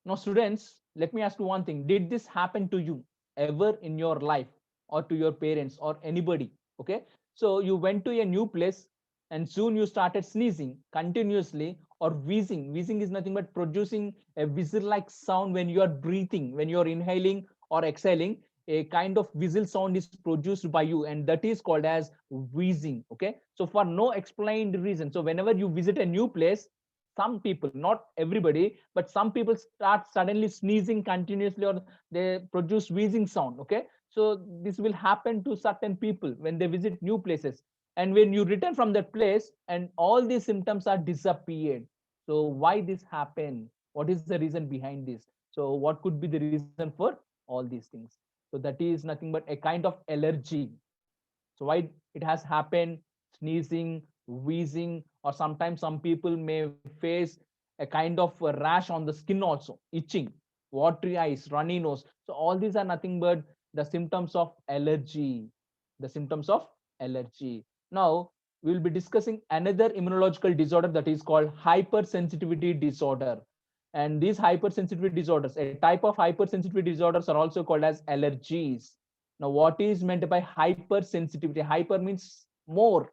Now students, let me ask you one thing. Did this happen to you ever in your life, or to your parents or anybody? Okay, so you went to a new place and soon you started sneezing continuously or wheezing. Wheezing is nothing but producing a whistle like sound when you are breathing, when you are inhaling or exhaling. A kind of whistle sound is produced by you, and that is called as wheezing. Okay, so for no explained reason, so whenever you visit a new place, some people, not everybody, but some people start suddenly sneezing continuously, or they produce wheezing sound. Okay, so this will happen to certain people when they visit new places, and when you return from that place and all these symptoms are disappeared. So why this happened? What is the reason behind this? So what could be the reason for all these things? So that is nothing but a kind of allergy. So why it has happened? Sneezing, wheezing, or sometimes some people may face a kind of a rash on the skin also, itching, watery eyes, runny nose. So all these are nothing but the symptoms of allergy. The symptoms of allergy. Now we will be discussing another immunological disorder, that is called hypersensitivity disorder. And these hypersensitivity disorders, a type of hypersensitivity disorders, are also called as allergies. Now, what is meant by hypersensitivity? Hyper means more.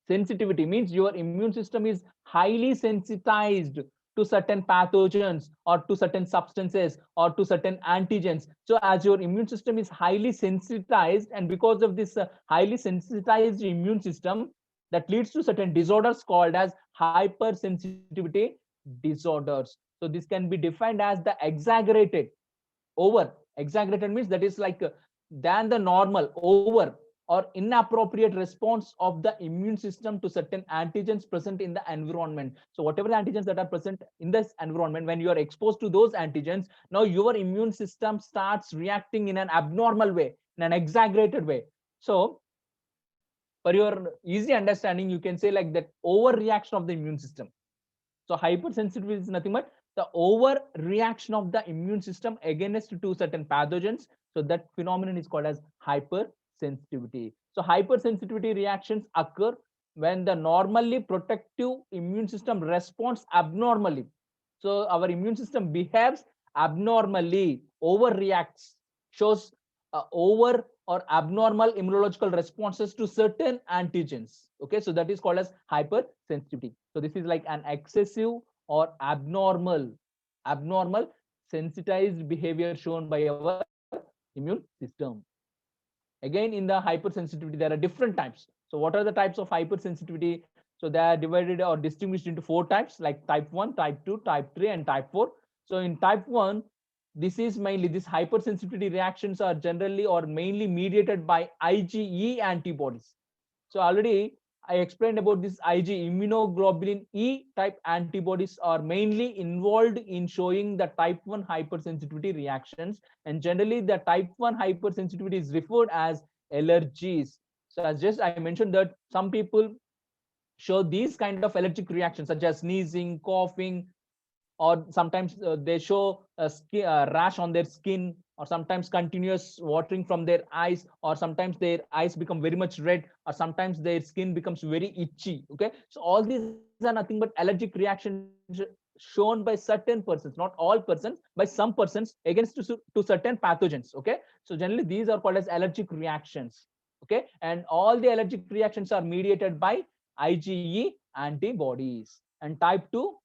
Sensitivity means your immune system is highly sensitized to certain pathogens or to certain substances or to certain antigens. So as your immune system is highly sensitized, and because of this highly sensitized immune system, that leads to certain disorders called as hypersensitivity disorders. So this can be defined as the exaggerated, over, exaggerated means that is like than the normal, over, or inappropriate response of the immune system to certain antigens present in the environment. So whatever the antigens that are present in this environment, when you are exposed to those antigens, now your immune system starts reacting in an abnormal way, in an exaggerated way. So for your easy understanding, you can say like that overreaction of the immune system. So hypersensitivity is nothing but the overreaction of the immune system against to certain pathogens. So that phenomenon is called as hypersensitivity. So hypersensitivity reactions occur when the normally protective immune system responds abnormally. So our immune system behaves abnormally, overreacts, shows over or abnormal immunological responses to certain antigens. Okay, so that is called as hypersensitivity. So this is like an excessive or abnormal sensitized behavior shown by our immune system. Again, in the hypersensitivity, there are different types. So what are the types of hypersensitivity? So they are divided or distinguished into 4 types, like type 1, type 2, type 3, and type 4. So in type 1, this is mainly, these hypersensitivity reactions are generally or mainly mediated by IgE antibodies. So already I explained about this Ig, immunoglobulin E type antibodies are mainly involved in showing the type 1 hypersensitivity reactions. And generally the type 1 hypersensitivity is referred as allergies. So as just I mentioned that some people show these kind of allergic reactions such as sneezing, coughing, or sometimes they show a rash on their skin, or sometimes continuous watering from their eyes, or sometimes their eyes become very much red, or sometimes their skin becomes very itchy. Okay, so all these are nothing but allergic reactions shown by certain persons, not all persons, by some persons against to certain pathogens. Okay, so generally these are called as allergic reactions. Okay, and all the allergic reactions are mediated by IgE antibodies. And type 2,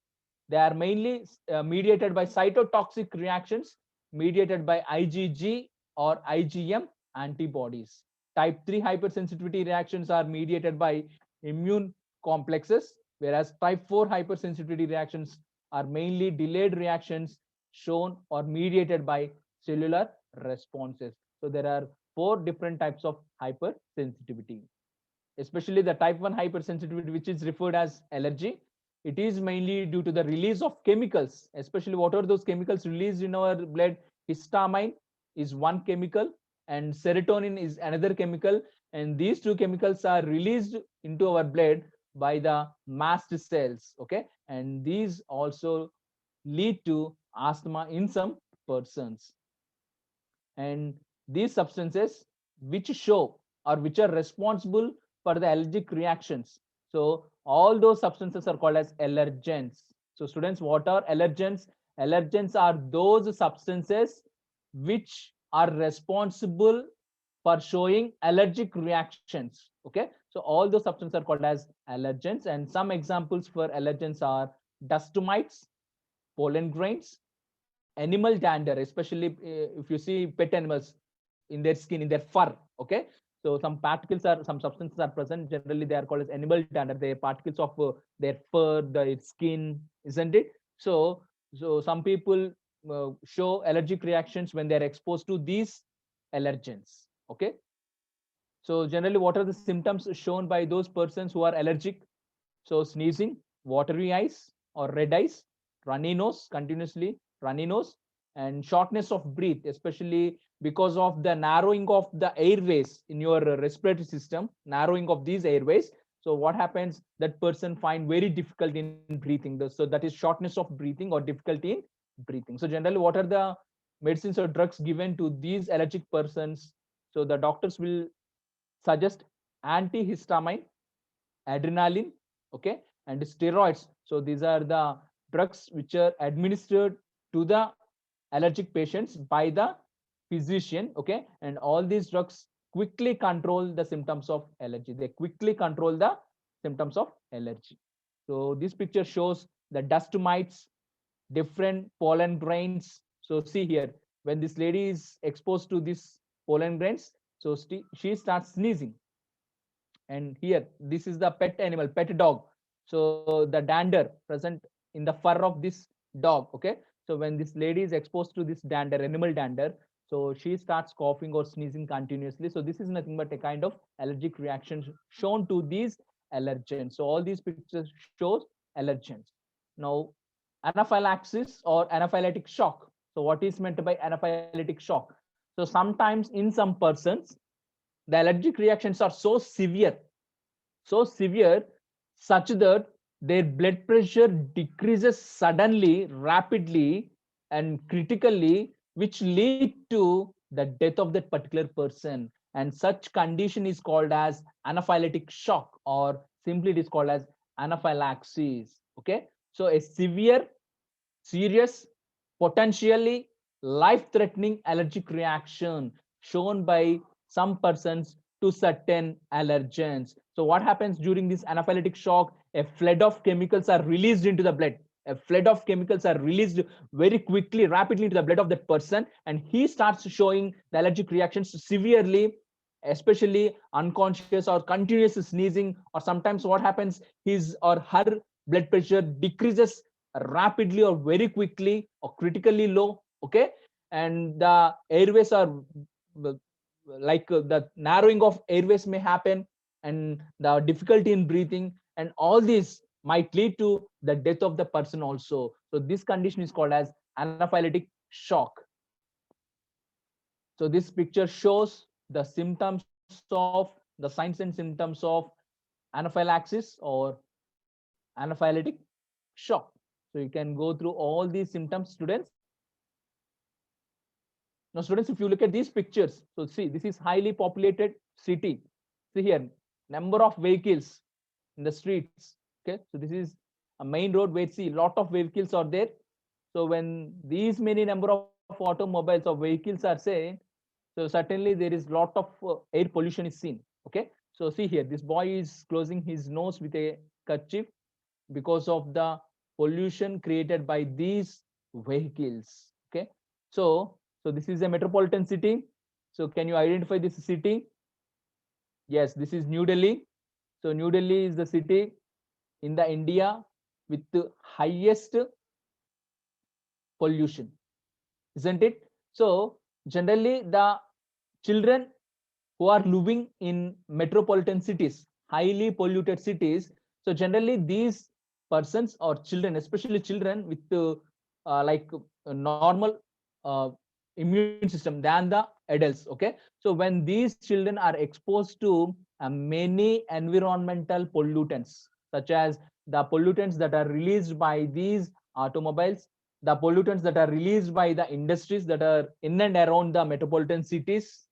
they are mainly mediated by cytotoxic reactions mediated by IgG or IgM antibodies. Type 3 hypersensitivity reactions are mediated by immune complexes, whereas type 4 hypersensitivity reactions are mainly delayed reactions shown or mediated by cellular responses. So there are 4 different types of hypersensitivity, especially the type 1 hypersensitivity, which is referred as allergy. It is mainly due to the release of chemicals, especially what are those chemicals released in our blood. Histamine is one chemical, and serotonin is another chemical, and these two chemicals are released into our blood by the mast cells. Okay, and these also lead to asthma in some persons. And these substances which show or which are responsible for the allergic reactions, so all those substances are called as allergens. So students, what are allergens? Allergens are those substances which are responsible for showing allergic reactions. Okay, so all those substances are called as allergens, and some examples for allergens are dust mites, pollen grains, animal dander, especially if you see pet animals in their skin, in their fur. Okay, so some particles are, some substances are present. Generally, they are called as animal dander. They are particles of their fur, their skin, isn't it? So some people show allergic reactions when they are exposed to these allergens. Okay, so generally, what are the symptoms shown by those persons who are allergic? So sneezing, watery eyes or red eyes, runny nose, continuously runny nose, and shortness of breath, especially because of the narrowing of the airways in your respiratory system, narrowing of these airways. So what happens? That person find very difficult in breathing. So that is shortness of breathing or difficulty in breathing. So generally, what are the medicines or drugs given to these allergic persons? So the doctors will suggest antihistamine, adrenaline, okay, and steroids. So these are the drugs which are administered to the allergic patients by the physician. Okay, and all these drugs quickly control the symptoms of allergy. They quickly control the symptoms of allergy. So this picture shows the dust mites, different pollen grains. So see here, when this lady is exposed to this pollen grains, so she starts sneezing. And here, this is the pet animal, pet dog. So the dander present in the fur of this dog. Okay, so when this lady is exposed to this dander, animal dander, so she starts coughing or sneezing continuously. So this is nothing but a kind of allergic reaction shown to these allergens. So all these pictures shows allergens. Now, anaphylaxis or anaphylactic shock. So what is meant by anaphylactic shock? So sometimes in some persons, the allergic reactions are so severe, such that their blood pressure decreases suddenly, rapidly, and critically, which lead to the death of that particular person. And such condition is called as anaphylactic shock, or simply it is called as anaphylaxis. Okay, so a severe, serious, potentially life-threatening allergic reaction shown by some persons to certain allergens. So what happens during this anaphylactic shock? A flood of chemicals are released into the blood. A flood of chemicals are released very quickly, rapidly into the blood of that person, and he starts showing the allergic reactions severely, especially unconscious or continuous sneezing, or sometimes what happens, his or her blood pressure decreases rapidly or very quickly or critically low. Okay, and the airways are the narrowing of airways may happen, and the difficulty in breathing, and all these might lead to the death of the person also. So this condition is called as anaphylactic shock. So this picture shows the symptoms of the signs and symptoms of anaphylaxis or anaphylactic shock. So you can go through all these symptoms, students. Now, students, if you look at these pictures, so see, this is highly populated city. See here, number of vehicles in the streets. Okay, so this is a main road where see lot of vehicles are there. So when these many number of automobiles or vehicles are seen, so certainly there is lot of air pollution is seen. Okay, so see here, this boy is closing his nose with a kerchief because of the pollution created by these vehicles. Okay, so this is a metropolitan city. So can you identify this city? Yes, this is New Delhi. So New Delhi is the city in the India with the highest pollution, isn't it? So generally the children who are living in metropolitan cities, highly polluted cities, so generally these persons or children, especially children with a normal uh, immune system than the adults. Okay, so when these children are exposed to many environmental pollutants, such as the pollutants that are released by these automobiles, the pollutants that are released by the industries that are in and around the metropolitan cities.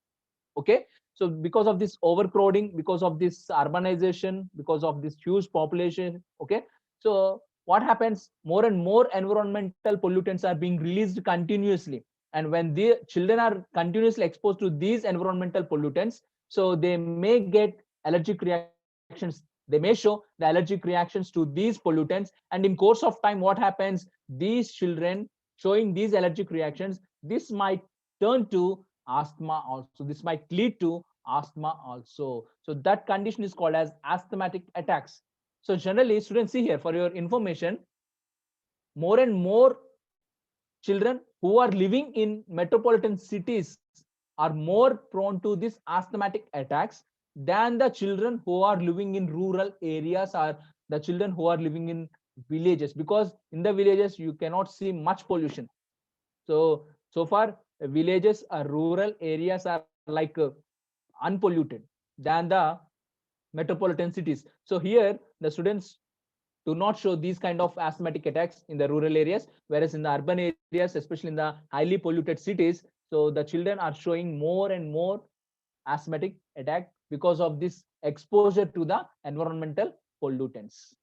Okay, so because of this overcrowding, because of this urbanization, because of this huge population, okay, so what happens, more and more environmental pollutants are being released continuously, and when the children are continuously exposed to these environmental pollutants, so they may get allergic reactions, they may show the allergic reactions to these pollutants, and in course of time what happens, these children showing these allergic reactions, this might turn to asthma also, this might lead to asthma also. So that condition is called as asthmatic attacks. So generally, students, see here for your information, more and more children who are living in metropolitan cities are more prone to these asthmatic attacks than the children who are living in rural areas or the children who are living in villages, because in the villages you cannot see much pollution. So far villages or rural areas are unpolluted than the metropolitan cities. So here the students do not show these kind of asthmatic attacks in the rural areas, whereas in the urban areas, especially in the highly polluted cities, so the children are showing more and more asthmatic attack because of this exposure to the environmental pollutants.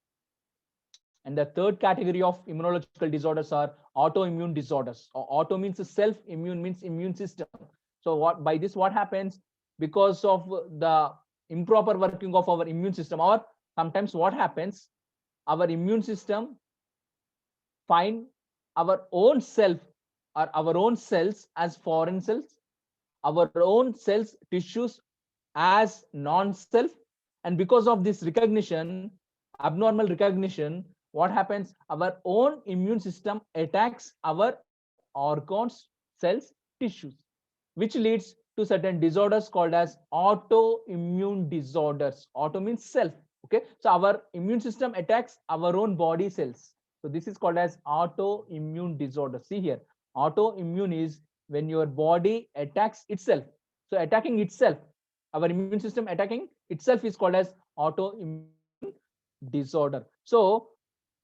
And the third category of immunological disorders are autoimmune disorders. Auto means self, immune means immune system. So what by this what happens, because of the improper working of our immune system, or sometimes what happens, our immune system find our own self or our own cells as foreign cells, our own cells tissues as non-self, and because of this recognition, abnormal recognition, what happens, our own immune system attacks our organs, cells, tissues, which leads to certain disorders called as autoimmune disorders. Auto means self. Okay, so our immune system attacks our own body cells, so this is called as autoimmune disorder. See here, autoimmune is when your body attacks itself. So attacking itself, our immune system attacking itself is called as autoimmune disorder. So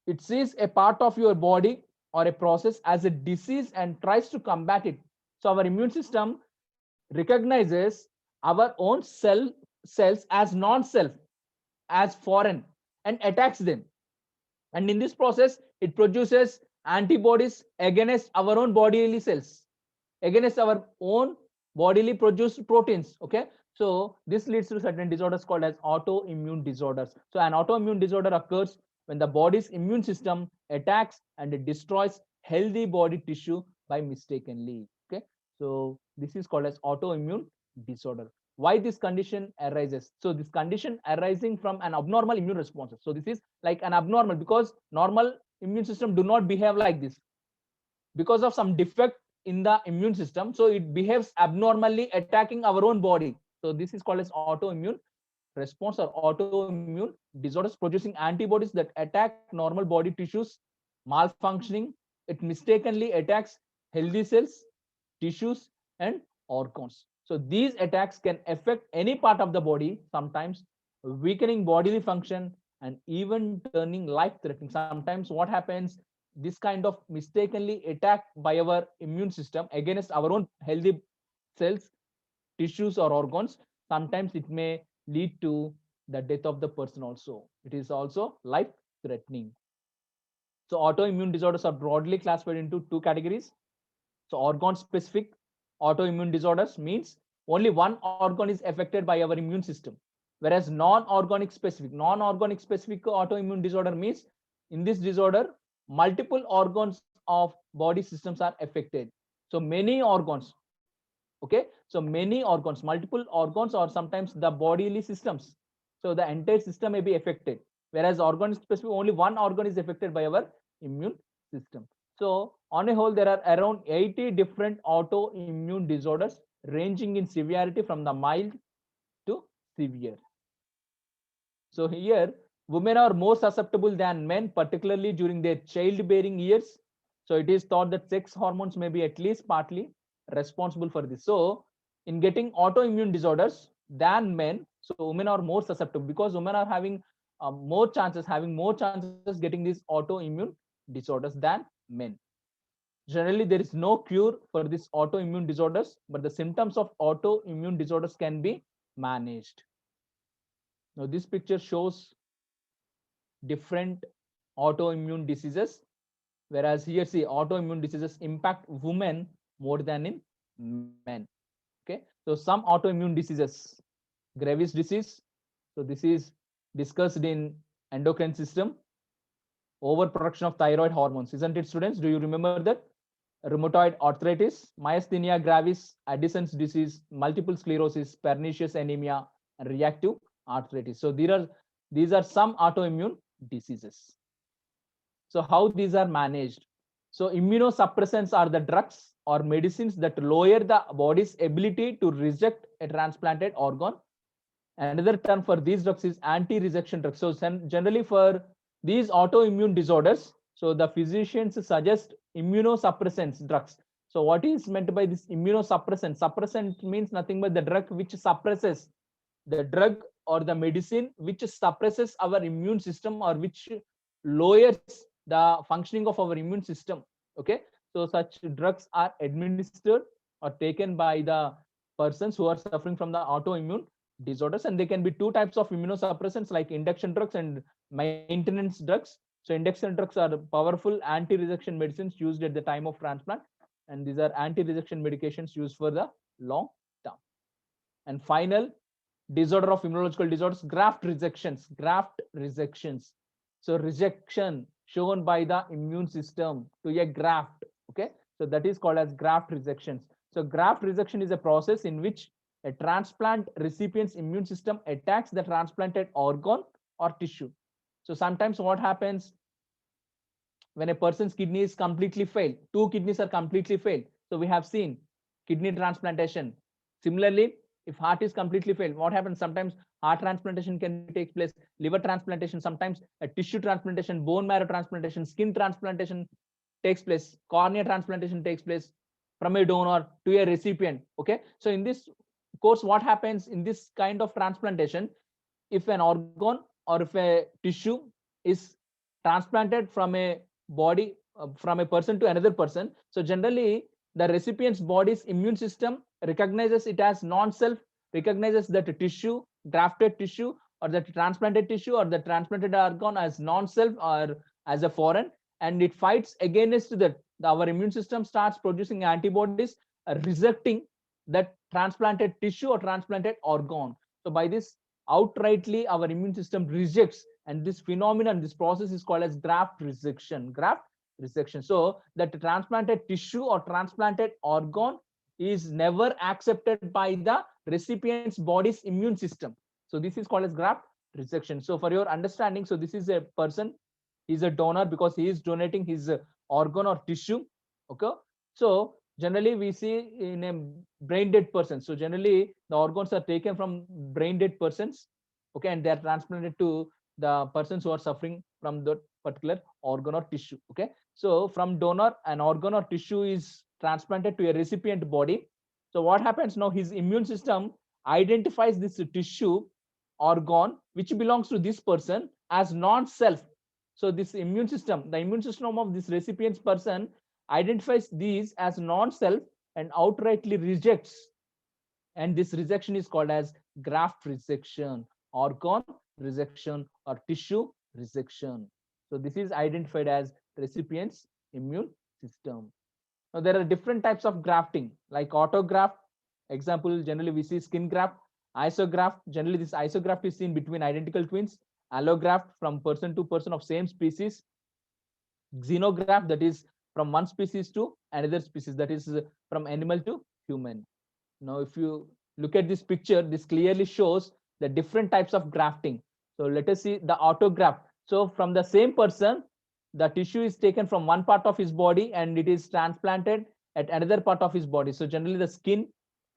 it sees a part of your body or a process as a disease and tries to combat it. So our immune system recognizes our own cells as non-self, as foreign, and attacks them. And in this process, it produces antibodies against our own bodily cells, against our own bodily produced proteins. Okay, so this leads to certain disorders called as autoimmune disorders. So an autoimmune disorder occurs when the body's immune system attacks and it destroys healthy body tissue by mistakenly. Okay, so this is called as autoimmune disorder. why this condition arises. So this condition arising from an abnormal immune response. So this is like an abnormal, because normal immune system do not behave like this. Because of some defect in the immune system, so it behaves abnormally, attacking our own body. So this is called as autoimmune response or autoimmune disorders, producing antibodies that attack normal body tissues malfunctioning. It mistakenly attacks healthy cells, tissues, and organs. So these attacks can affect any part of the body, sometimes weakening bodily function and even turning life threatening. Sometimes what happens, this kind of mistakenly attack by our immune system against our own healthy cells, tissues, or organs, sometimes it may lead to the death of the person also. It is also life threatening. So autoimmune disorders are broadly classified into two categories. So organ specific autoimmune disorders means only one organ is affected by our immune system, whereas non-organic specific autoimmune disorder means in this disorder multiple organs of body systems are affected. So many organs, okay, so many organs, multiple organs, or sometimes the bodily systems, so the entire system may be affected, whereas organ specific only one organ is affected by our immune system. So on a whole, there are around 80 different autoimmune disorders ranging in severity from the mild to severe. So here, women are more susceptible than men, particularly during their childbearing years. So it is thought that sex hormones may be at least partly responsible for this. So in getting autoimmune disorders than men, so women are more susceptible because women are having having more chances getting these autoimmune disorders than men. Generally, there is no cure for these autoimmune disorders, but the symptoms of autoimmune disorders can be managed. Now, this picture shows different autoimmune diseases, whereas here see autoimmune diseases impact women more than in men. Okay, so some autoimmune diseases, Graves disease, so this is discussed in endocrine system, overproduction of thyroid hormones, isn't it, students? Do you remember that? Rheumatoid arthritis, myasthenia gravis, Addison's disease, multiple sclerosis, pernicious anemia, and reactive arthritis. So these are some autoimmune diseases. So how these are managed? So immunosuppressants are the drugs or medicines that lower the body's ability to reject a transplanted organ. Another term for these drugs is anti-rejection drugs. So generally for these autoimmune disorders, so the physicians suggest immunosuppressants drugs. So what is meant by this immunosuppressant? Suppressant means nothing but the drug which suppresses, the drug or the medicine which suppresses our immune system or which lowers the functioning of our immune system. Okay, so such drugs are administered or taken by the persons who are suffering from the autoimmune disorders, and they can be two types of immunosuppressants like induction drugs and maintenance drugs. So induction drugs are powerful anti-rejection medicines used at the time of transplant, and these are anti-rejection medications used for the long term. And final disorder of immunological disorders, graft rejections. So rejection shown by the immune system to a graft. Okay, so that is called as graft rejections. So graft rejection is a process in which a transplant recipient's immune system attacks the transplanted organ or tissue. So sometimes what happens when a person's kidney is completely failed, two kidneys are completely failed. So we have seen kidney transplantation. Similarly, if heart is completely failed, what happens? Sometimes heart transplantation can take place, liver transplantation, sometimes a tissue transplantation, bone marrow transplantation, skin transplantation takes place, cornea transplantation takes place from a donor to a recipient. Okay, so in this course, what happens in this kind of transplantation? If an organ or if a tissue is transplanted from a body, from a person to another person, so generally the recipient's body's immune system recognizes it as non-self, recognizes that tissue, grafted tissue, or the transplanted tissue or the transplanted organ as non-self or as a foreign, and it fights against that. Our immune system starts producing antibodies rejecting that transplanted tissue or transplanted organ. So by this, outrightly our immune system rejects, and this phenomenon, this process is called as graft rejection. So that transplanted tissue or transplanted organ is never accepted by the recipient's body's immune system. So this is called as graft resection. So for your understanding, so this is a person, he's a donor because he is donating his organ or tissue. Okay, so generally we see in a brain dead person, so generally the organs are taken from brain dead persons, okay, and they are transplanted to the persons who are suffering from that particular organ or tissue. Okay, so from donor, an organ or tissue is transplanted to a recipient body. So what happens now, his immune system identifies this tissue organ which belongs to this person as non-self. So this immune system, the immune system of this recipient's person identifies these as non-self and outrightly rejects. And this rejection is called as graft resection, organ resection, or tissue resection. So this is identified as recipient's immune system. Now there are different types of grafting like autograft. Example, generally we see skin graft. Isograft, generally this isograft is seen between identical twins. Allograft, from person to person of same species. Xenograft, that is from one species to another species, that is from animal to human. Now if you look at this picture, this clearly shows the different types of grafting. So let us see the autograft. So from the same person, the tissue is taken from one part of his body and it is transplanted at another part of his body. So generally the skin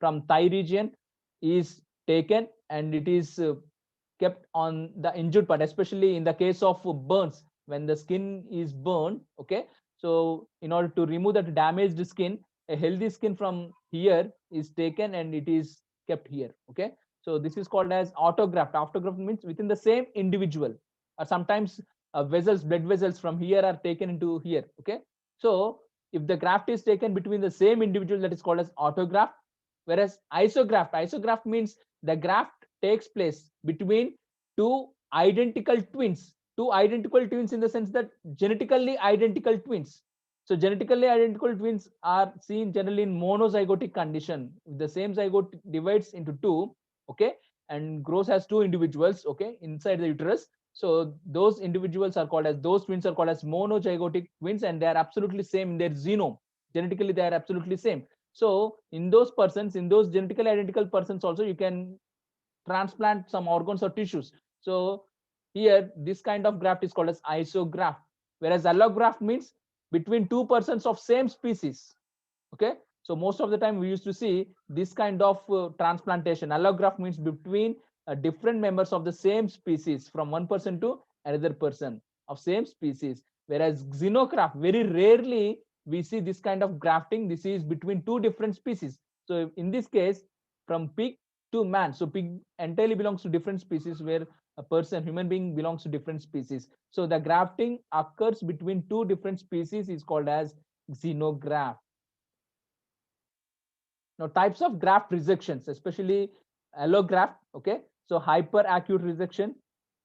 from thigh region is taken and it is kept on the injured part, especially in the case of burns, when the skin is burned. Okay, so in order to remove that damaged skin, a healthy skin from here is taken and it is kept here. Okay, so this is called as autograft. Autograft means within the same individual, or sometimes vessels, blood vessels from here are taken into here. Okay, so if the graft is taken between the same individual, that is called as autograft. Whereas isograft means the graft takes place between two identical twins. Two identical twins in the sense that genetically identical twins. So genetically identical twins are seen generally in monozygotic condition. The same zygote divides into two, okay, and grows as two individuals, okay, inside the uterus. So those individuals are called as, those twins are called as monozygotic twins, and they are absolutely same in their genome. Genetically, they are absolutely same. So in those persons, in those genetically identical persons also, you can transplant some organs or tissues. So here, this kind of graft is called as isograft. Whereas allograft means between two persons of same species. Okay, so most of the time we used to see this kind of transplantation. Allograft means between different members of the same species, from one person to another person of same species. Whereas xenograft, very rarely we see this kind of grafting. This is between two different species. So in this case, from pig to man, so pig entirely belongs to different species, where a person, human being, belongs to different species. So the grafting occurs between two different species is called as xenograft. Now types of graft resections, especially allograft. Okay, so hyperacute resection,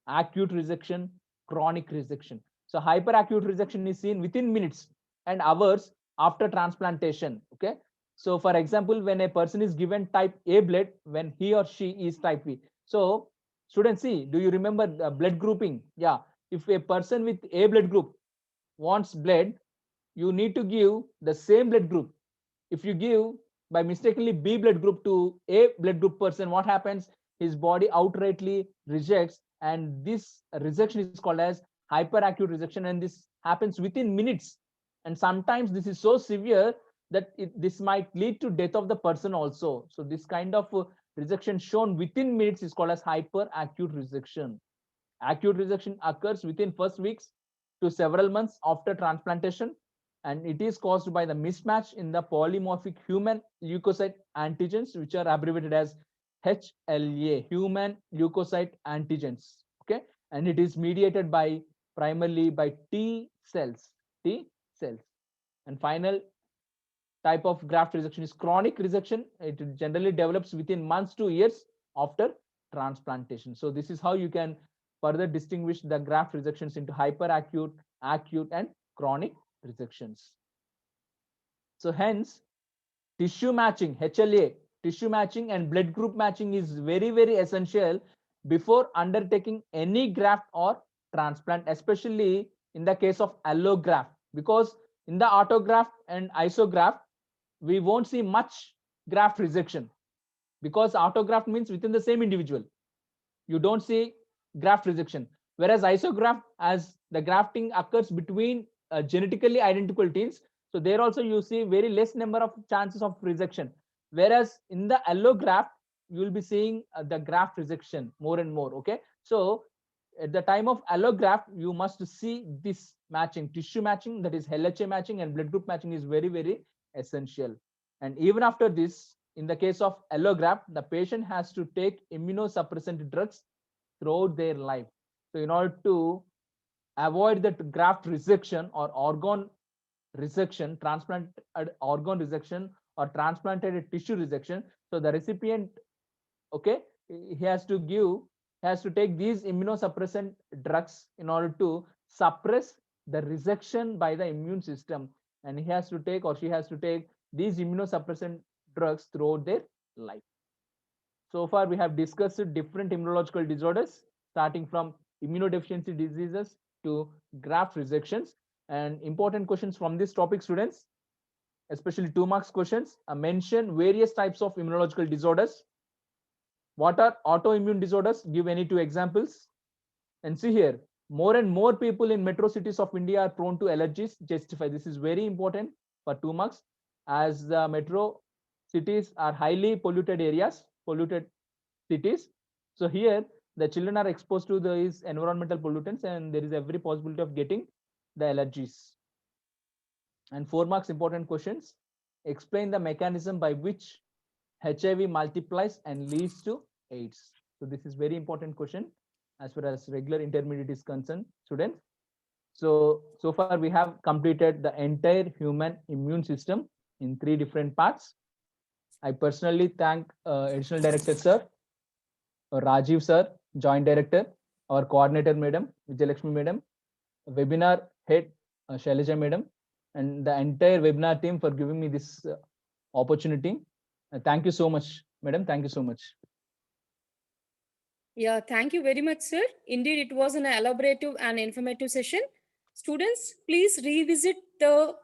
acute resection, chronic resection. So hyperacute resection is seen within minutes and hours after transplantation. Okay, so for example, when a person is given type A blood, when he or she is type B. So students, see, do you remember the blood grouping? Yeah, if a person with A blood group wants blood, you need to give the same blood group. If you give by mistakenly B blood group to A blood group person, what happens? His body outrightly rejects, and this rejection is called as hyperacute rejection, and this happens within minutes. And sometimes this is so severe that this might lead to death of the person also. So this kind of rejection shown within minutes is called as hyperacute rejection. Acute rejection occurs within first weeks to several months after transplantation, and it is caused by the mismatch in the polymorphic human leukocyte antigens, which are abbreviated as HLA, human leukocyte antigens. Okay, and it is mediated by primarily by T cells. T cells. And final type of graft rejection is chronic rejection. It generally develops within months to years after transplantation. So this is how you can further distinguish the graft rejections into hyperacute, acute, and chronic rejections. So hence, tissue matching, HLA, tissue matching and blood group matching is very, very essential before undertaking any graft or transplant, especially in the case of allograft, because in the autograft and isograft, we won't see much graft rejection. because autograft means within the same individual. You don't see graft rejection. Whereas isograft, as the grafting occurs between genetically identical genes, so there also you see very less number of chances of rejection. Whereas in the allograft, you will be seeing the graft rejection more and more. Okay, so at the time of allograft, you must see this matching, tissue matching, that is LHA matching and blood group matching is very, very essential. And even after this, in the case of allograft, the patient has to take immunosuppressant drugs throughout their life. So in order to avoid that graft rejection or organ resection, transplanted organ resection or transplanted tissue resection, so the recipient, okay, he has to take these immunosuppressant drugs in order to suppress the resection by the immune system, and he has to take or she has to take these immunosuppressant drugs throughout their life. So far we have discussed different immunological disorders, starting from immunodeficiency diseases to graft rejections. And important questions from this topic, students, especially 2 marks questions, mention various types of immunological disorders. What are autoimmune disorders? Give any 2 examples. And see here, more and more people in metro cities of India are prone to allergies. Justify. This is very important for 2 marks, as the metro cities are highly polluted areas, polluted cities. So here the children are exposed to these environmental pollutants and there is every possibility of getting the allergies. And 4 marks important questions. Explain the mechanism by which HIV multiplies and leads to AIDS. So this is very important question as far as regular intermediate is concerned, students. So far we have completed the entire human immune system in 3 different parts. I personally thank Additional Director Sir, Rajiv Sir, Joint Director, our Coordinator Madam, Vijayalakshmi Madam, Webinar Head, Shailaja Madam, and the entire webinar team for giving me this opportunity. Thank you so much, Madam. Thank you so much. Yeah, thank you very much, sir. Indeed, it was an elaborative and informative session. Students, please revisit the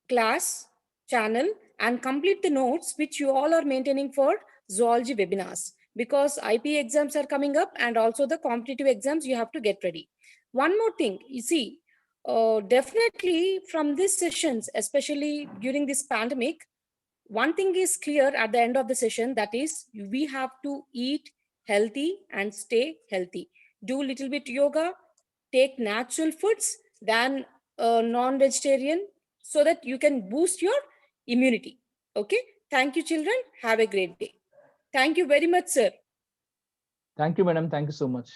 class channel and complete the notes which you all are maintaining for zoology webinars, because IP exams are coming up and also the competitive exams you have to get ready. One more thing, you see, definitely from these sessions, especially during this pandemic, one thing is clear at the end of the session, that is we have to eat healthy and stay healthy. Do little bit yoga, take natural foods than non-vegetarian, so that you can boost your immunity. Okay, thank you children, have a great day. Thank you very much, sir. Thank you, Madam. Thank you so much.